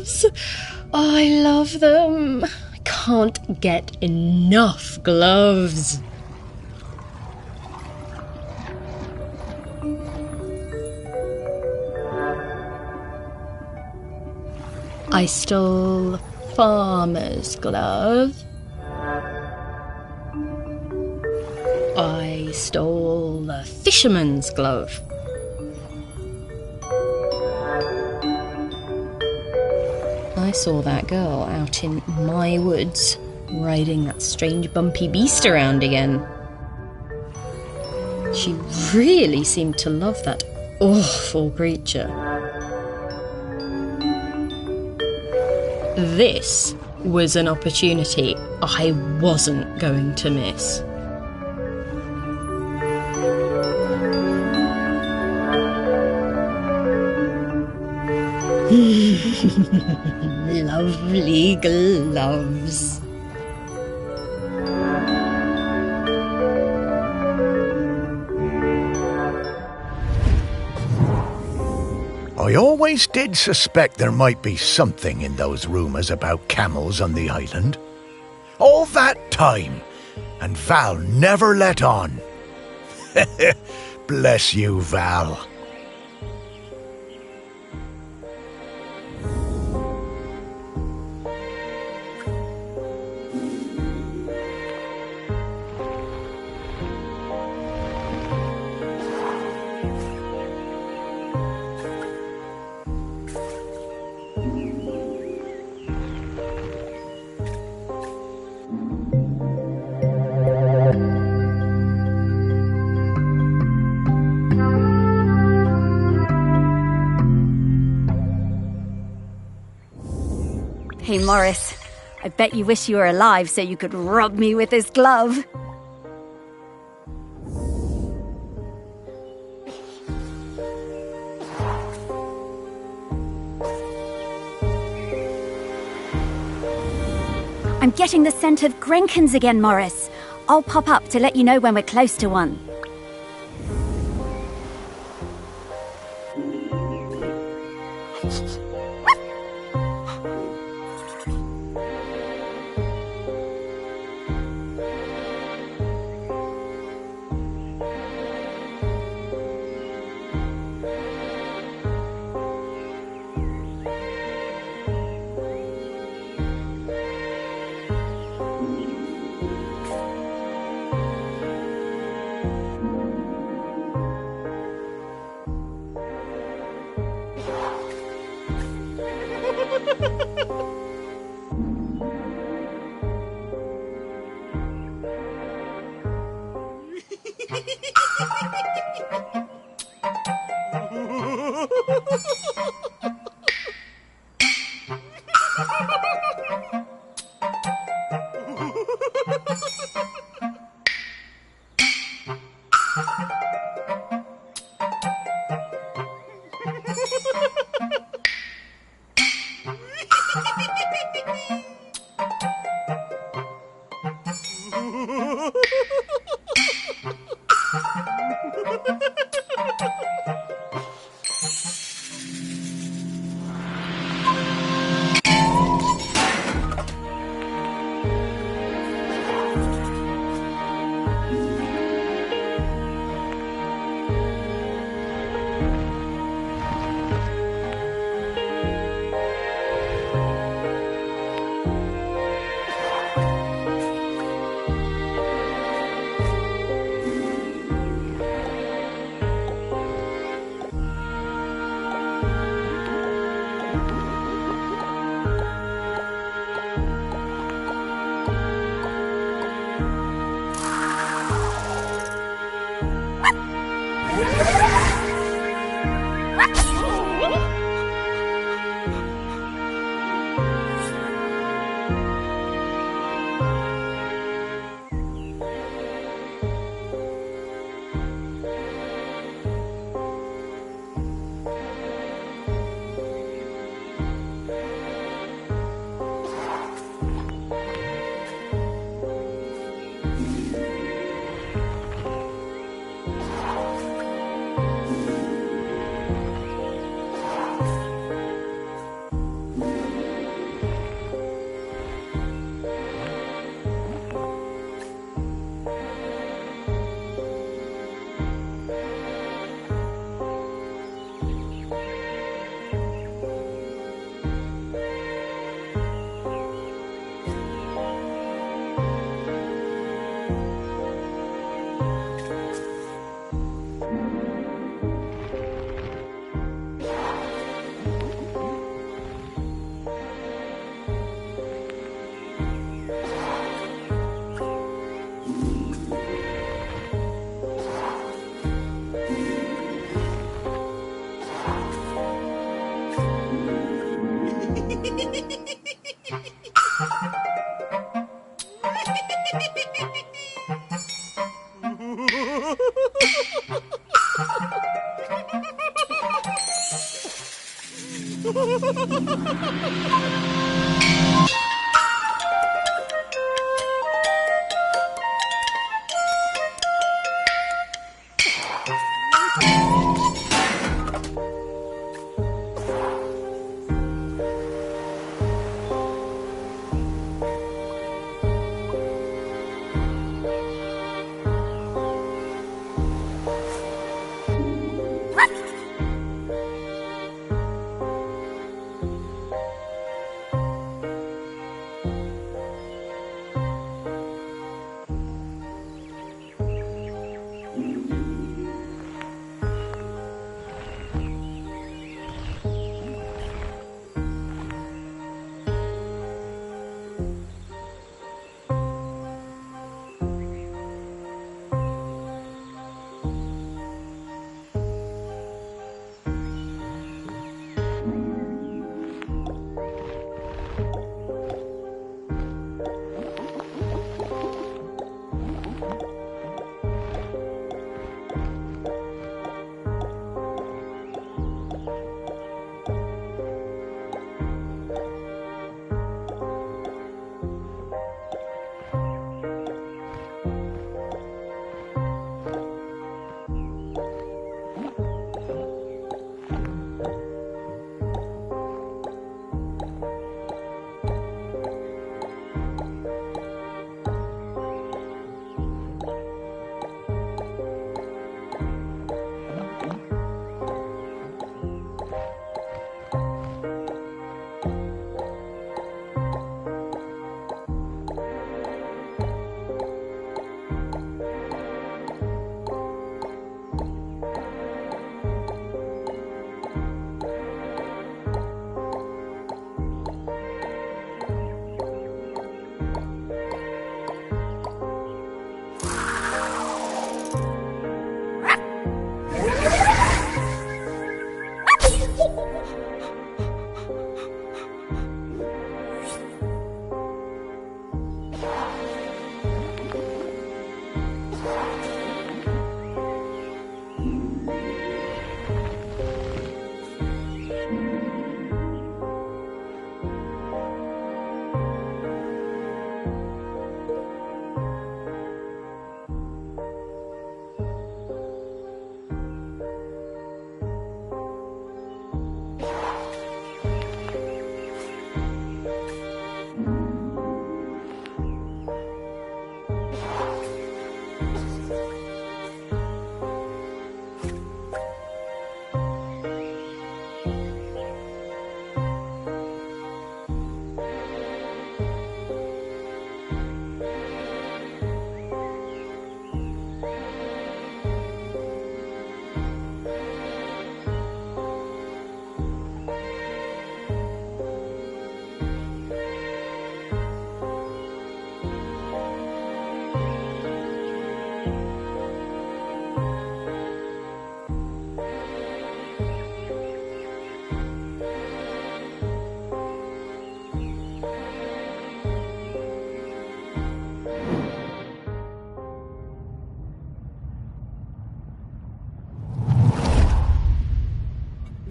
gloves. I love them. I can't get enough gloves. I stole farmer's glove. I stole the fisherman's glove. I saw that girl out in my woods, riding that strange bumpy beast around again. She really seemed to love that awful creature. This was an opportunity I wasn't going to miss. Lovely gloves. I always did suspect there might be something in those rumours about camels on the island. All that time, and Val never let on. Bless you, Val. Hey, Morris, I bet you wish you were alive so you could rub me with this glove. I'm getting the scent of Grenkins again, Morris. I'll pop up to let you know when we're close to one.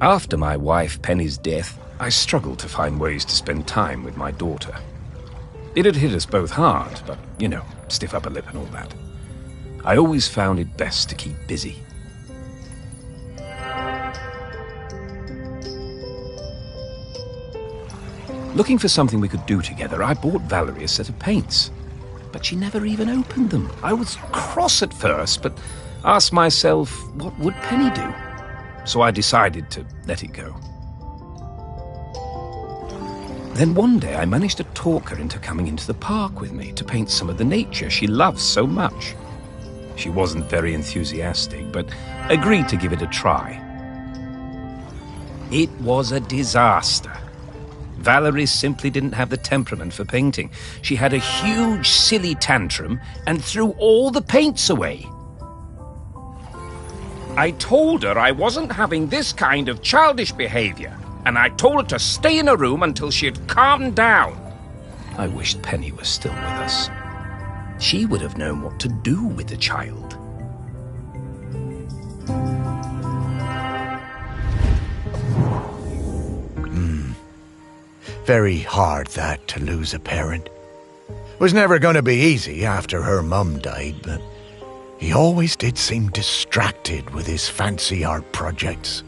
After my wife Penny's death, I struggled to find ways to spend time with my daughter. It had hit us both hard, but, you know, stiff upper lip and all that. I always found it best to keep busy. Looking for something we could do together, I bought Valerie a set of paints. But she never even opened them. I was cross at first, but asked myself, what would Penny do? So I decided to let it go. Then one day I managed to talk her into coming into the park with me to paint some of the nature she loves so much. She wasn't very enthusiastic, but agreed to give it a try. It was a disaster. Valerie simply didn't have the temperament for painting. She had a huge, silly tantrum and threw all the paints away. I told her I wasn't having this kind of childish behavior, and I told her to stay in her room until she had calmed down. I wished Penny was still with us. She would have known what to do with the child. Very hard, that, to lose a parent. Was never going to be easy after her mum died, but he always did seem distracted with his fancy art projects.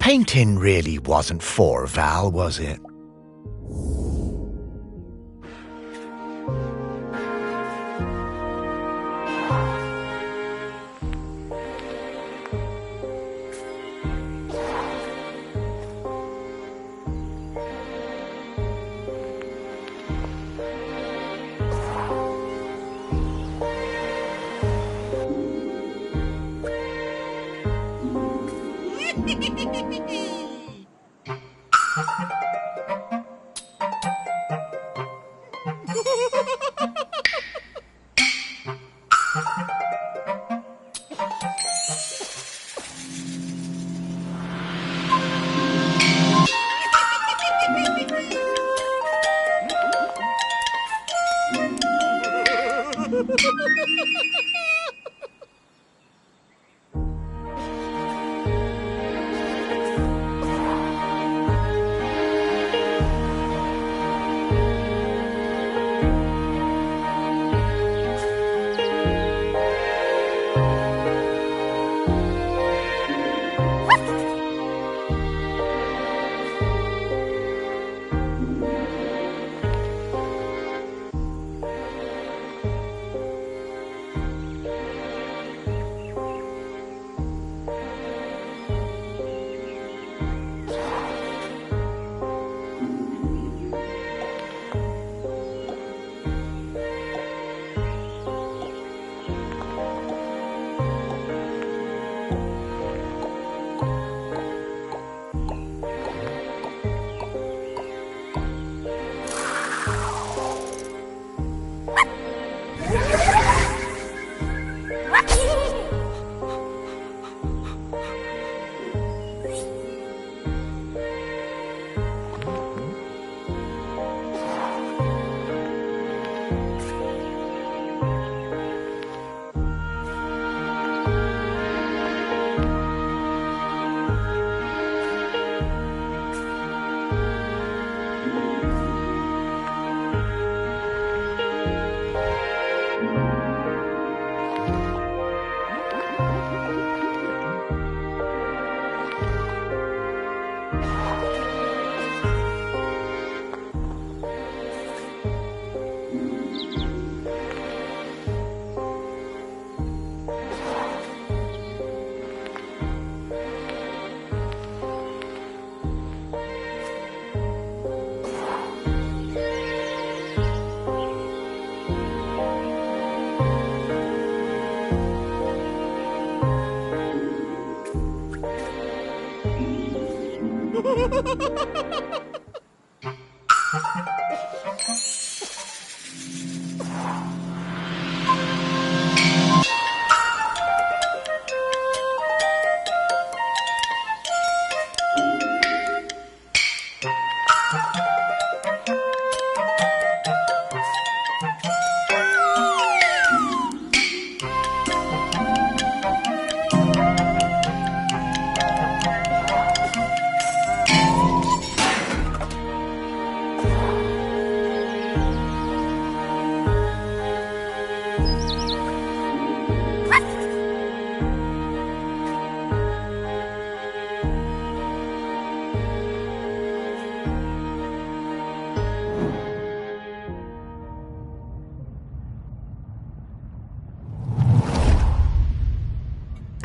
painting really wasn't for Val, was it?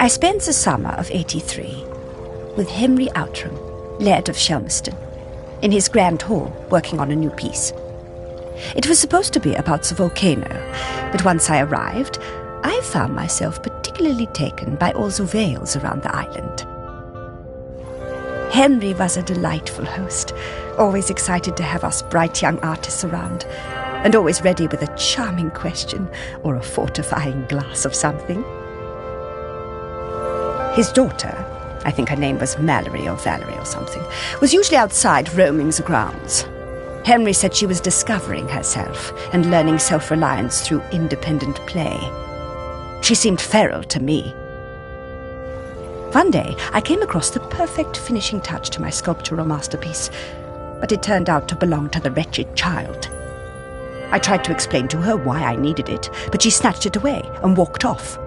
I spent the summer of '83 with Henry Outram, Laird of Shelmerston, in his grand hall working on a new piece. It was supposed to be about the volcano, but once I arrived, I found myself particularly taken by all the vales around the island. Henry was a delightful host, always excited to have us bright young artists around, and always ready with a charming question or a fortifying glass of something. His daughter, I think her name was Mallory or Valerie or something, was usually outside roaming the grounds. Henry said she was discovering herself and learning self-reliance through independent play. She seemed feral to me. One day, I came across the perfect finishing touch to my sculptural masterpiece, but it turned out to belong to the wretched child. I tried to explain to her why I needed it, but she snatched it away and walked off.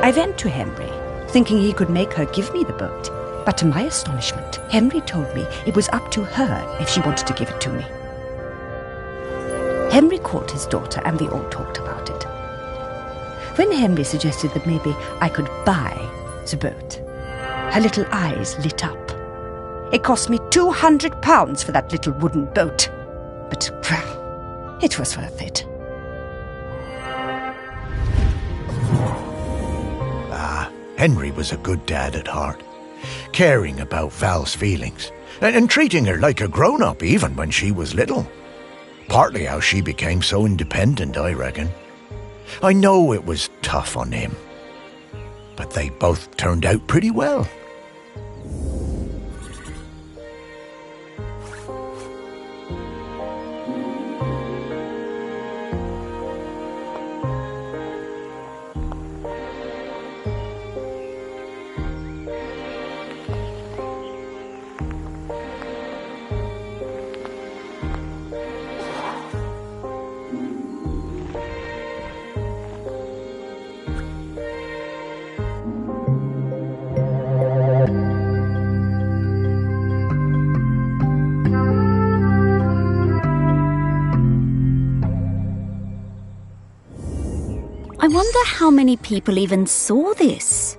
I went to Henry, thinking he could make her give me the boat. But to my astonishment, Henry told me it was up to her if she wanted to give it to me. Henry called his daughter and they all talked about it. When Henry suggested that maybe I could buy the boat, her little eyes lit up. It cost me £200 for that little wooden boat. But, well, it was worth it. Henry was a good dad at heart, caring about Val's feelings, and treating her like a grown-up even when she was little. Partly how she became so independent, I reckon. I know it was tough on him, but they both turned out pretty well. I wonder how many people even saw this.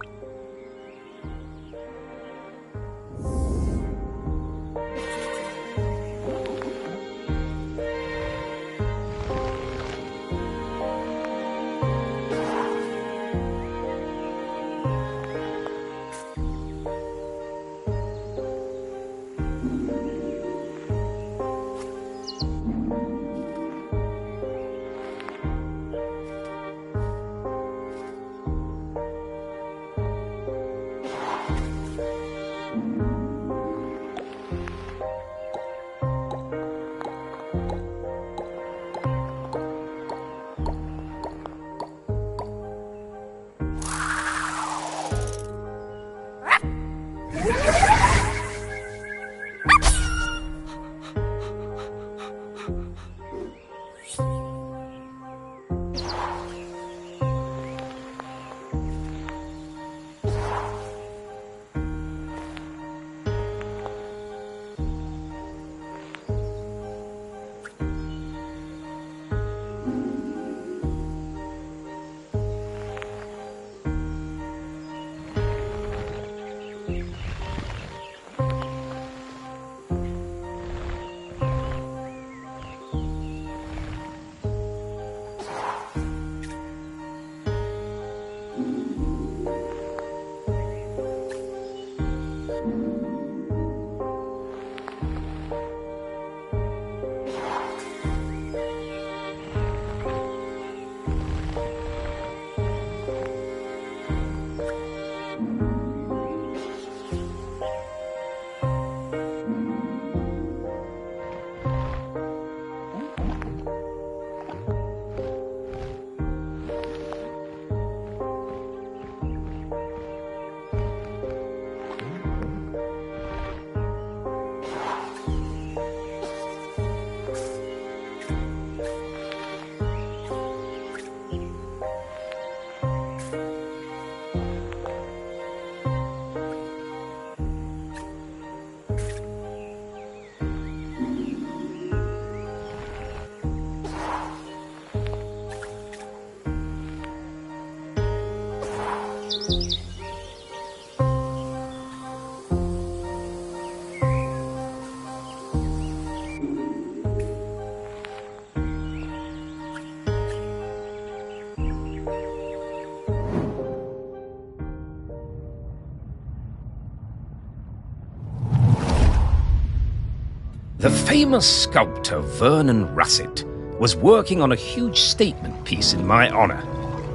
The famous sculptor Vernon Russet was working on a huge statement piece in my honour,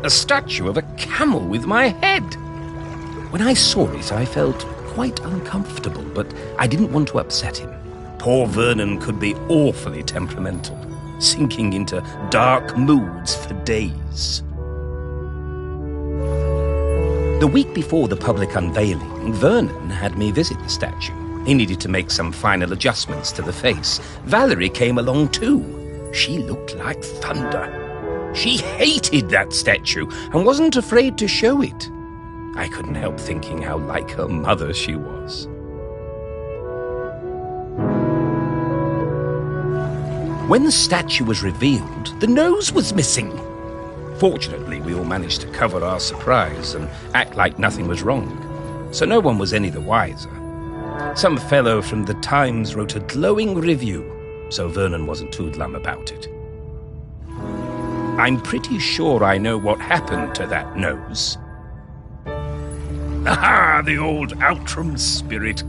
a statue of a camel with my head. When I saw it, I felt quite uncomfortable, but I didn't want to upset him. Poor Vernon could be awfully temperamental, sinking into dark moods for days. The week before the public unveiling, Vernon had me visit the statue. He needed to make some final adjustments to the face. Valerie came along too. She looked like thunder. She hated that statue and wasn't afraid to show it. I couldn't help thinking how like her mother she was. When the statue was revealed, the nose was missing. Fortunately, we all managed to cover our surprise and act like nothing was wrong, so no one was any the wiser. Some fellow from the Times wrote a glowing review, so Vernon wasn't too glum about it. I'm pretty sure I know what happened to that nose. Aha, the old Outram spirit.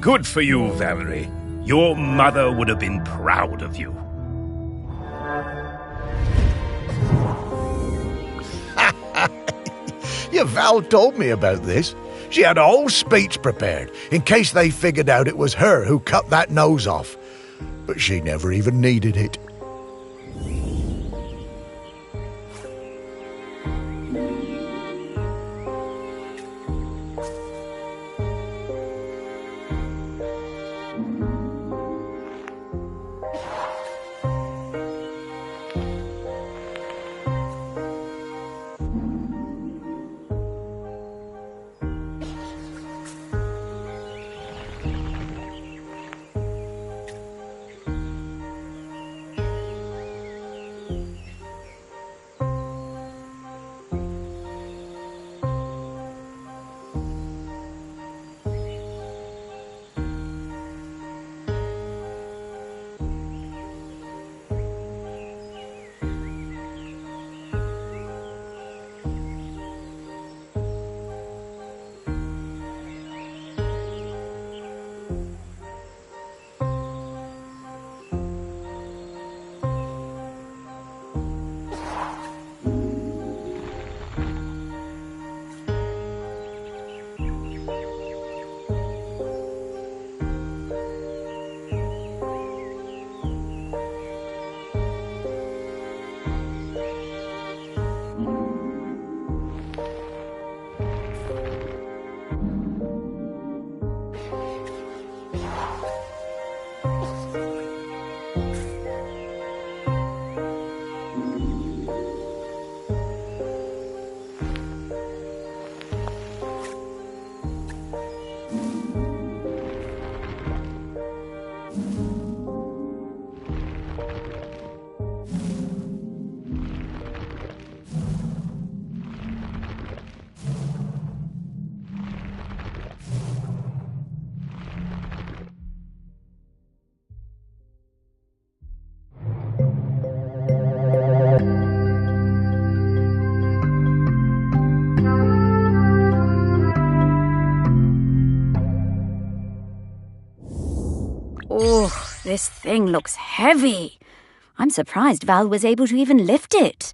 Good for you, Valerie. Your mother would have been proud of you. Yeah, Val told me about this. She had a whole speech prepared in case they figured out it was her who cut that nose off. But she never even needed it. Oh, this thing looks heavy. I'm surprised Val was able to even lift it.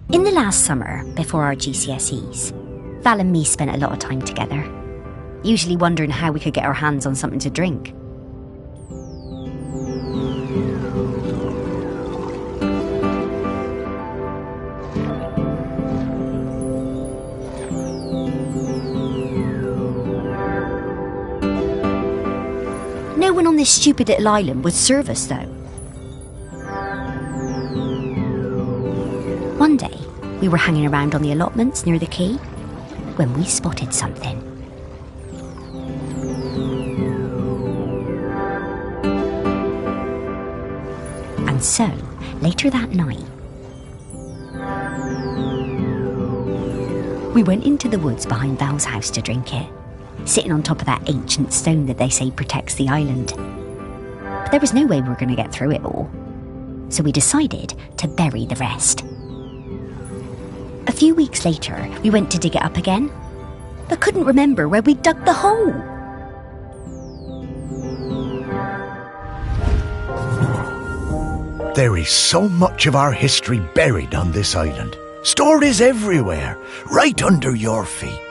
In the last summer, before our GCSEs, Val and me spent a lot of time together, usually wondering how we could get our hands on something to drink. No one on this stupid little island would serve us, though. One day, we were hanging around on the allotments near the quay when we spotted something. And so, later that night, we went into the woods behind Val's house to drink it, sitting on top of that ancient stone that they say protects the island. But there was no way we were going to get through it all, so we decided to bury the rest. A few weeks later, we went to dig it up again, but couldn't remember where we dug the hole. There is so much of our history buried on this island. Stories everywhere, right under your feet.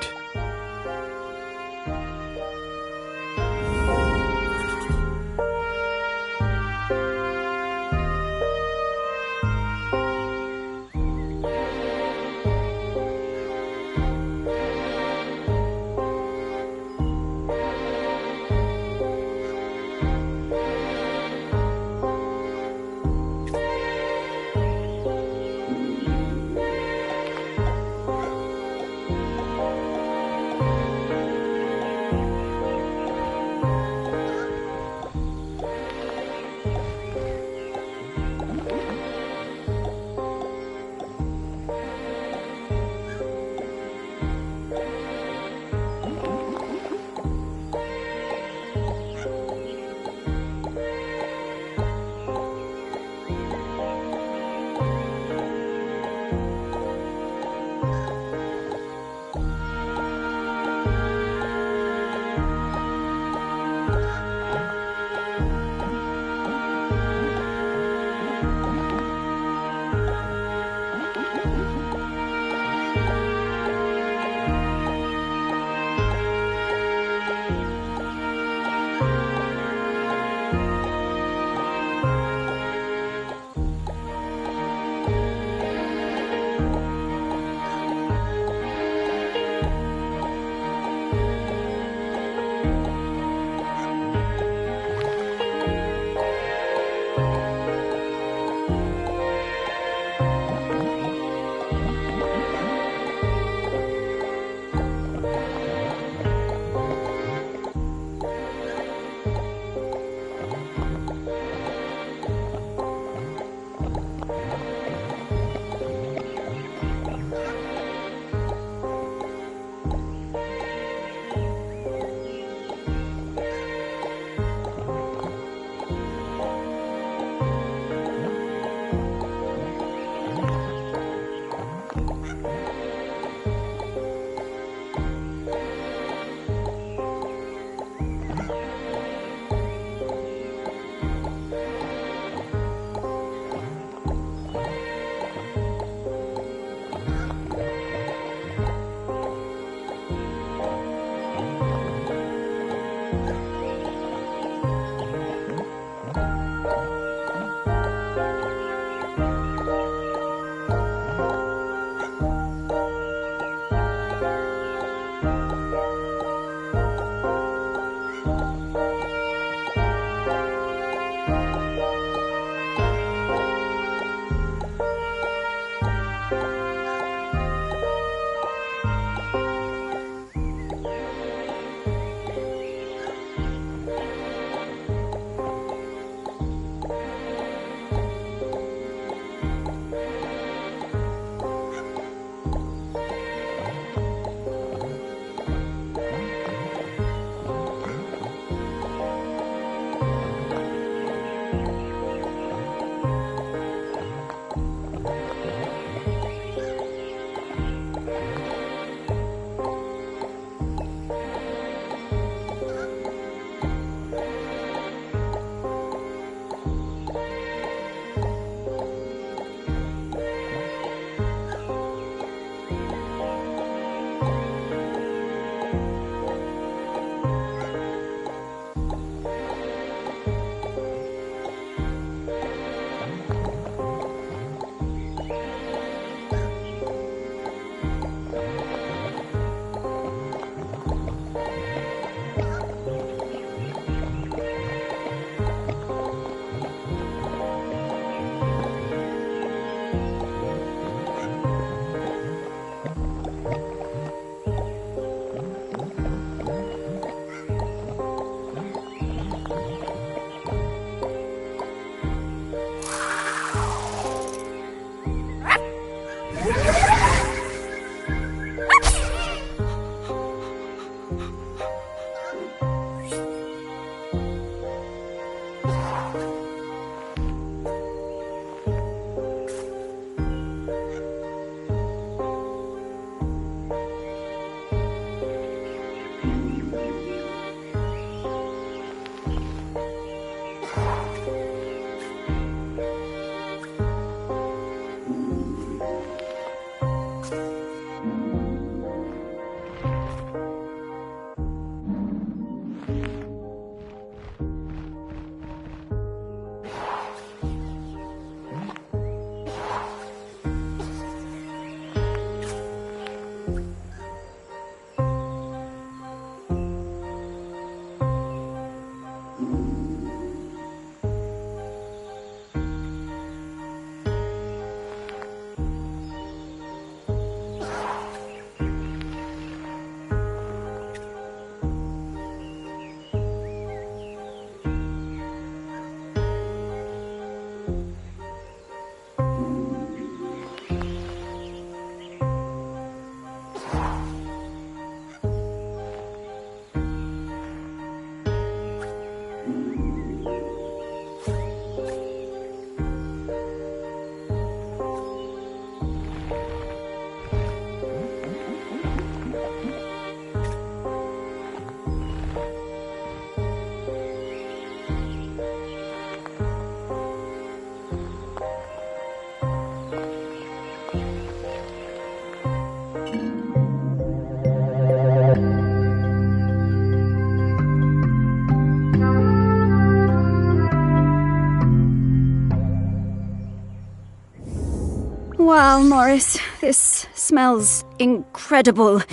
Wow, Morris, this smells incredible.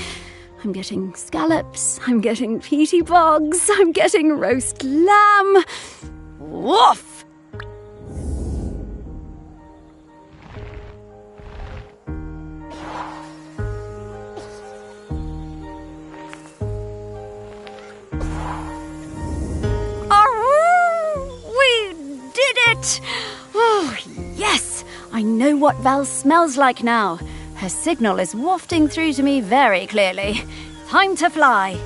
I'm getting scallops, I'm getting peaty bogs, I'm getting roast lamb. Woof! We did it! Oh, yes! I know what Val smells like now. Her signal is wafting through to me very clearly. Time to fly.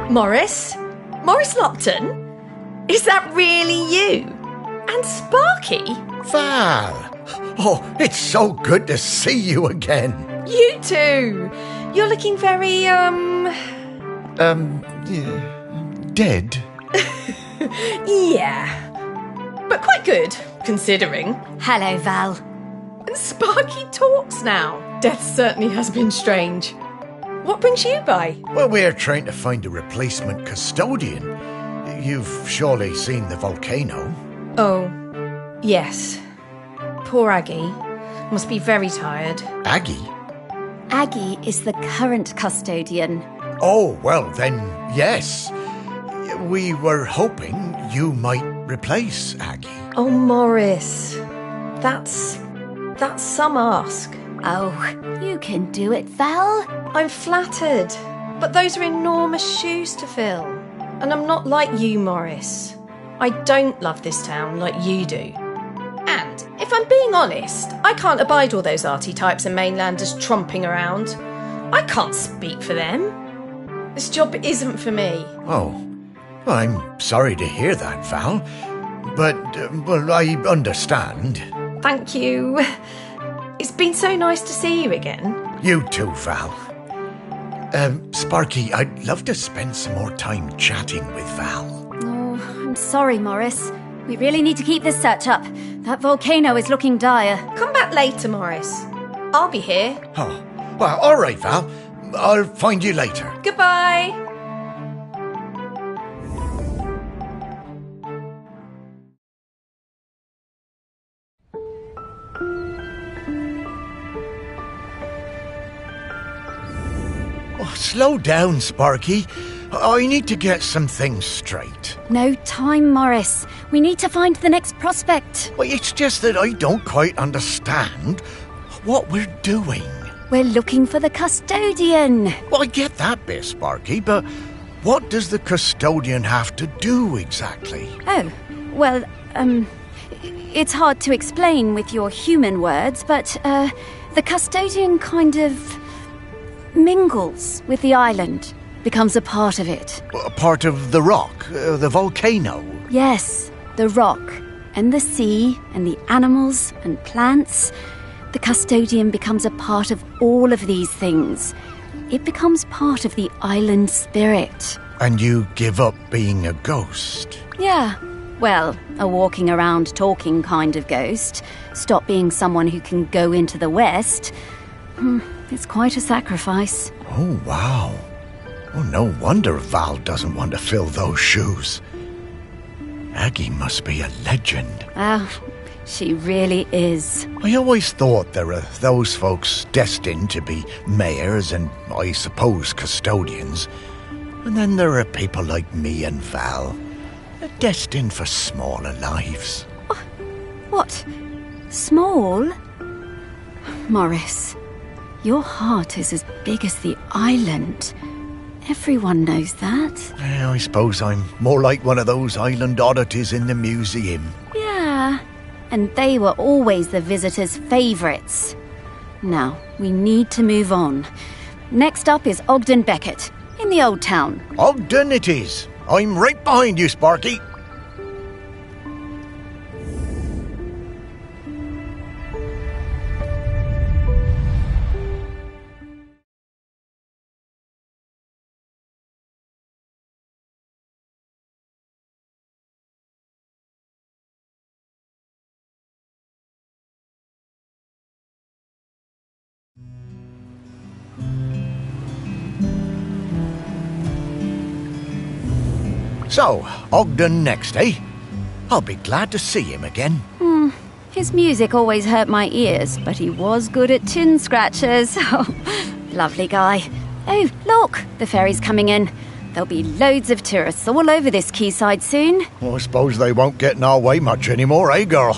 Morris? Morris Lopton? Is that really you? And Sparky? Val! Oh, it's so good to see you again. You too! You're looking very, Dead? Yeah. But quite good, considering. Hello, Val. And Sparky talks now. Death certainly has been strange. What brings you by? Well, we're trying to find a replacement custodian. You've surely seen the volcano. Oh, yes. Poor Aggie. Must be very tired. Aggie? Aggie is the current custodian. Oh, well then, yes. We were hoping you might replace Aggie. Oh, Morris. That's some ask. Oh, you can do it, Val. I'm flattered, but those are enormous shoes to fill. And I'm not like you, Morris. I don't love this town like you do. And, if I'm being honest, I can't abide all those arty types and mainlanders tromping around. I can't speak for them. This job isn't for me. Oh, well, I'm sorry to hear that, Val. But, well, I understand. Thank you. It's been so nice to see you again. You too, Val. Sparky, I'd love to spend some more time chatting with Val. Oh, I'm sorry, Morris. We really need to keep this search up. That volcano is looking dire. Come back later, Morris. I'll be here. Oh, well, all right, Val. I'll find you later. Goodbye. Oh, slow down, Sparky. I need to get some things straight. No time, Morris. We need to find the next prospect. Well, it's just that I don't quite understand what we're doing. We're looking for the custodian. Well, I get that bit, Sparky, but what does the custodian have to do exactly? Oh, well, it's hard to explain with your human words, but, the custodian kind of mingles with the island, becomes a part of it. A part of the rock, the volcano? Yes, the rock, and the sea, and the animals, and plants. The custodian becomes a part of all of these things. It becomes part of the island spirit. And you give up being a ghost? Yeah. Well, a walking around talking kind of ghost. Stop being someone who can go into the West. It's quite a sacrifice. Oh, wow. Oh, no wonder Val doesn't want to fill those shoes. Aggie must be a legend. Oh, she really is. I always thought there were those folks destined to be mayors and, I suppose, custodians. And then there are people like me and Val, destined for smaller lives. What? Small? Morris, your heart is as big as the island. Everyone knows that. I suppose I'm more like one of those island oddities in the museum. Yeah, and they were always the visitors' favourites. Now, we need to move on. Next up is Ogden Beckett, in the Old Town. Ogden it is. I'm right behind you, Sparky. So, Ogden next, eh? I'll be glad to see him again. His music always hurt my ears, but he was good at chin scratchers. Oh, lovely guy. Oh, look, the ferry's coming in. There'll be loads of tourists all over this quayside soon. Well, I suppose they won't get in our way much anymore, eh, girl?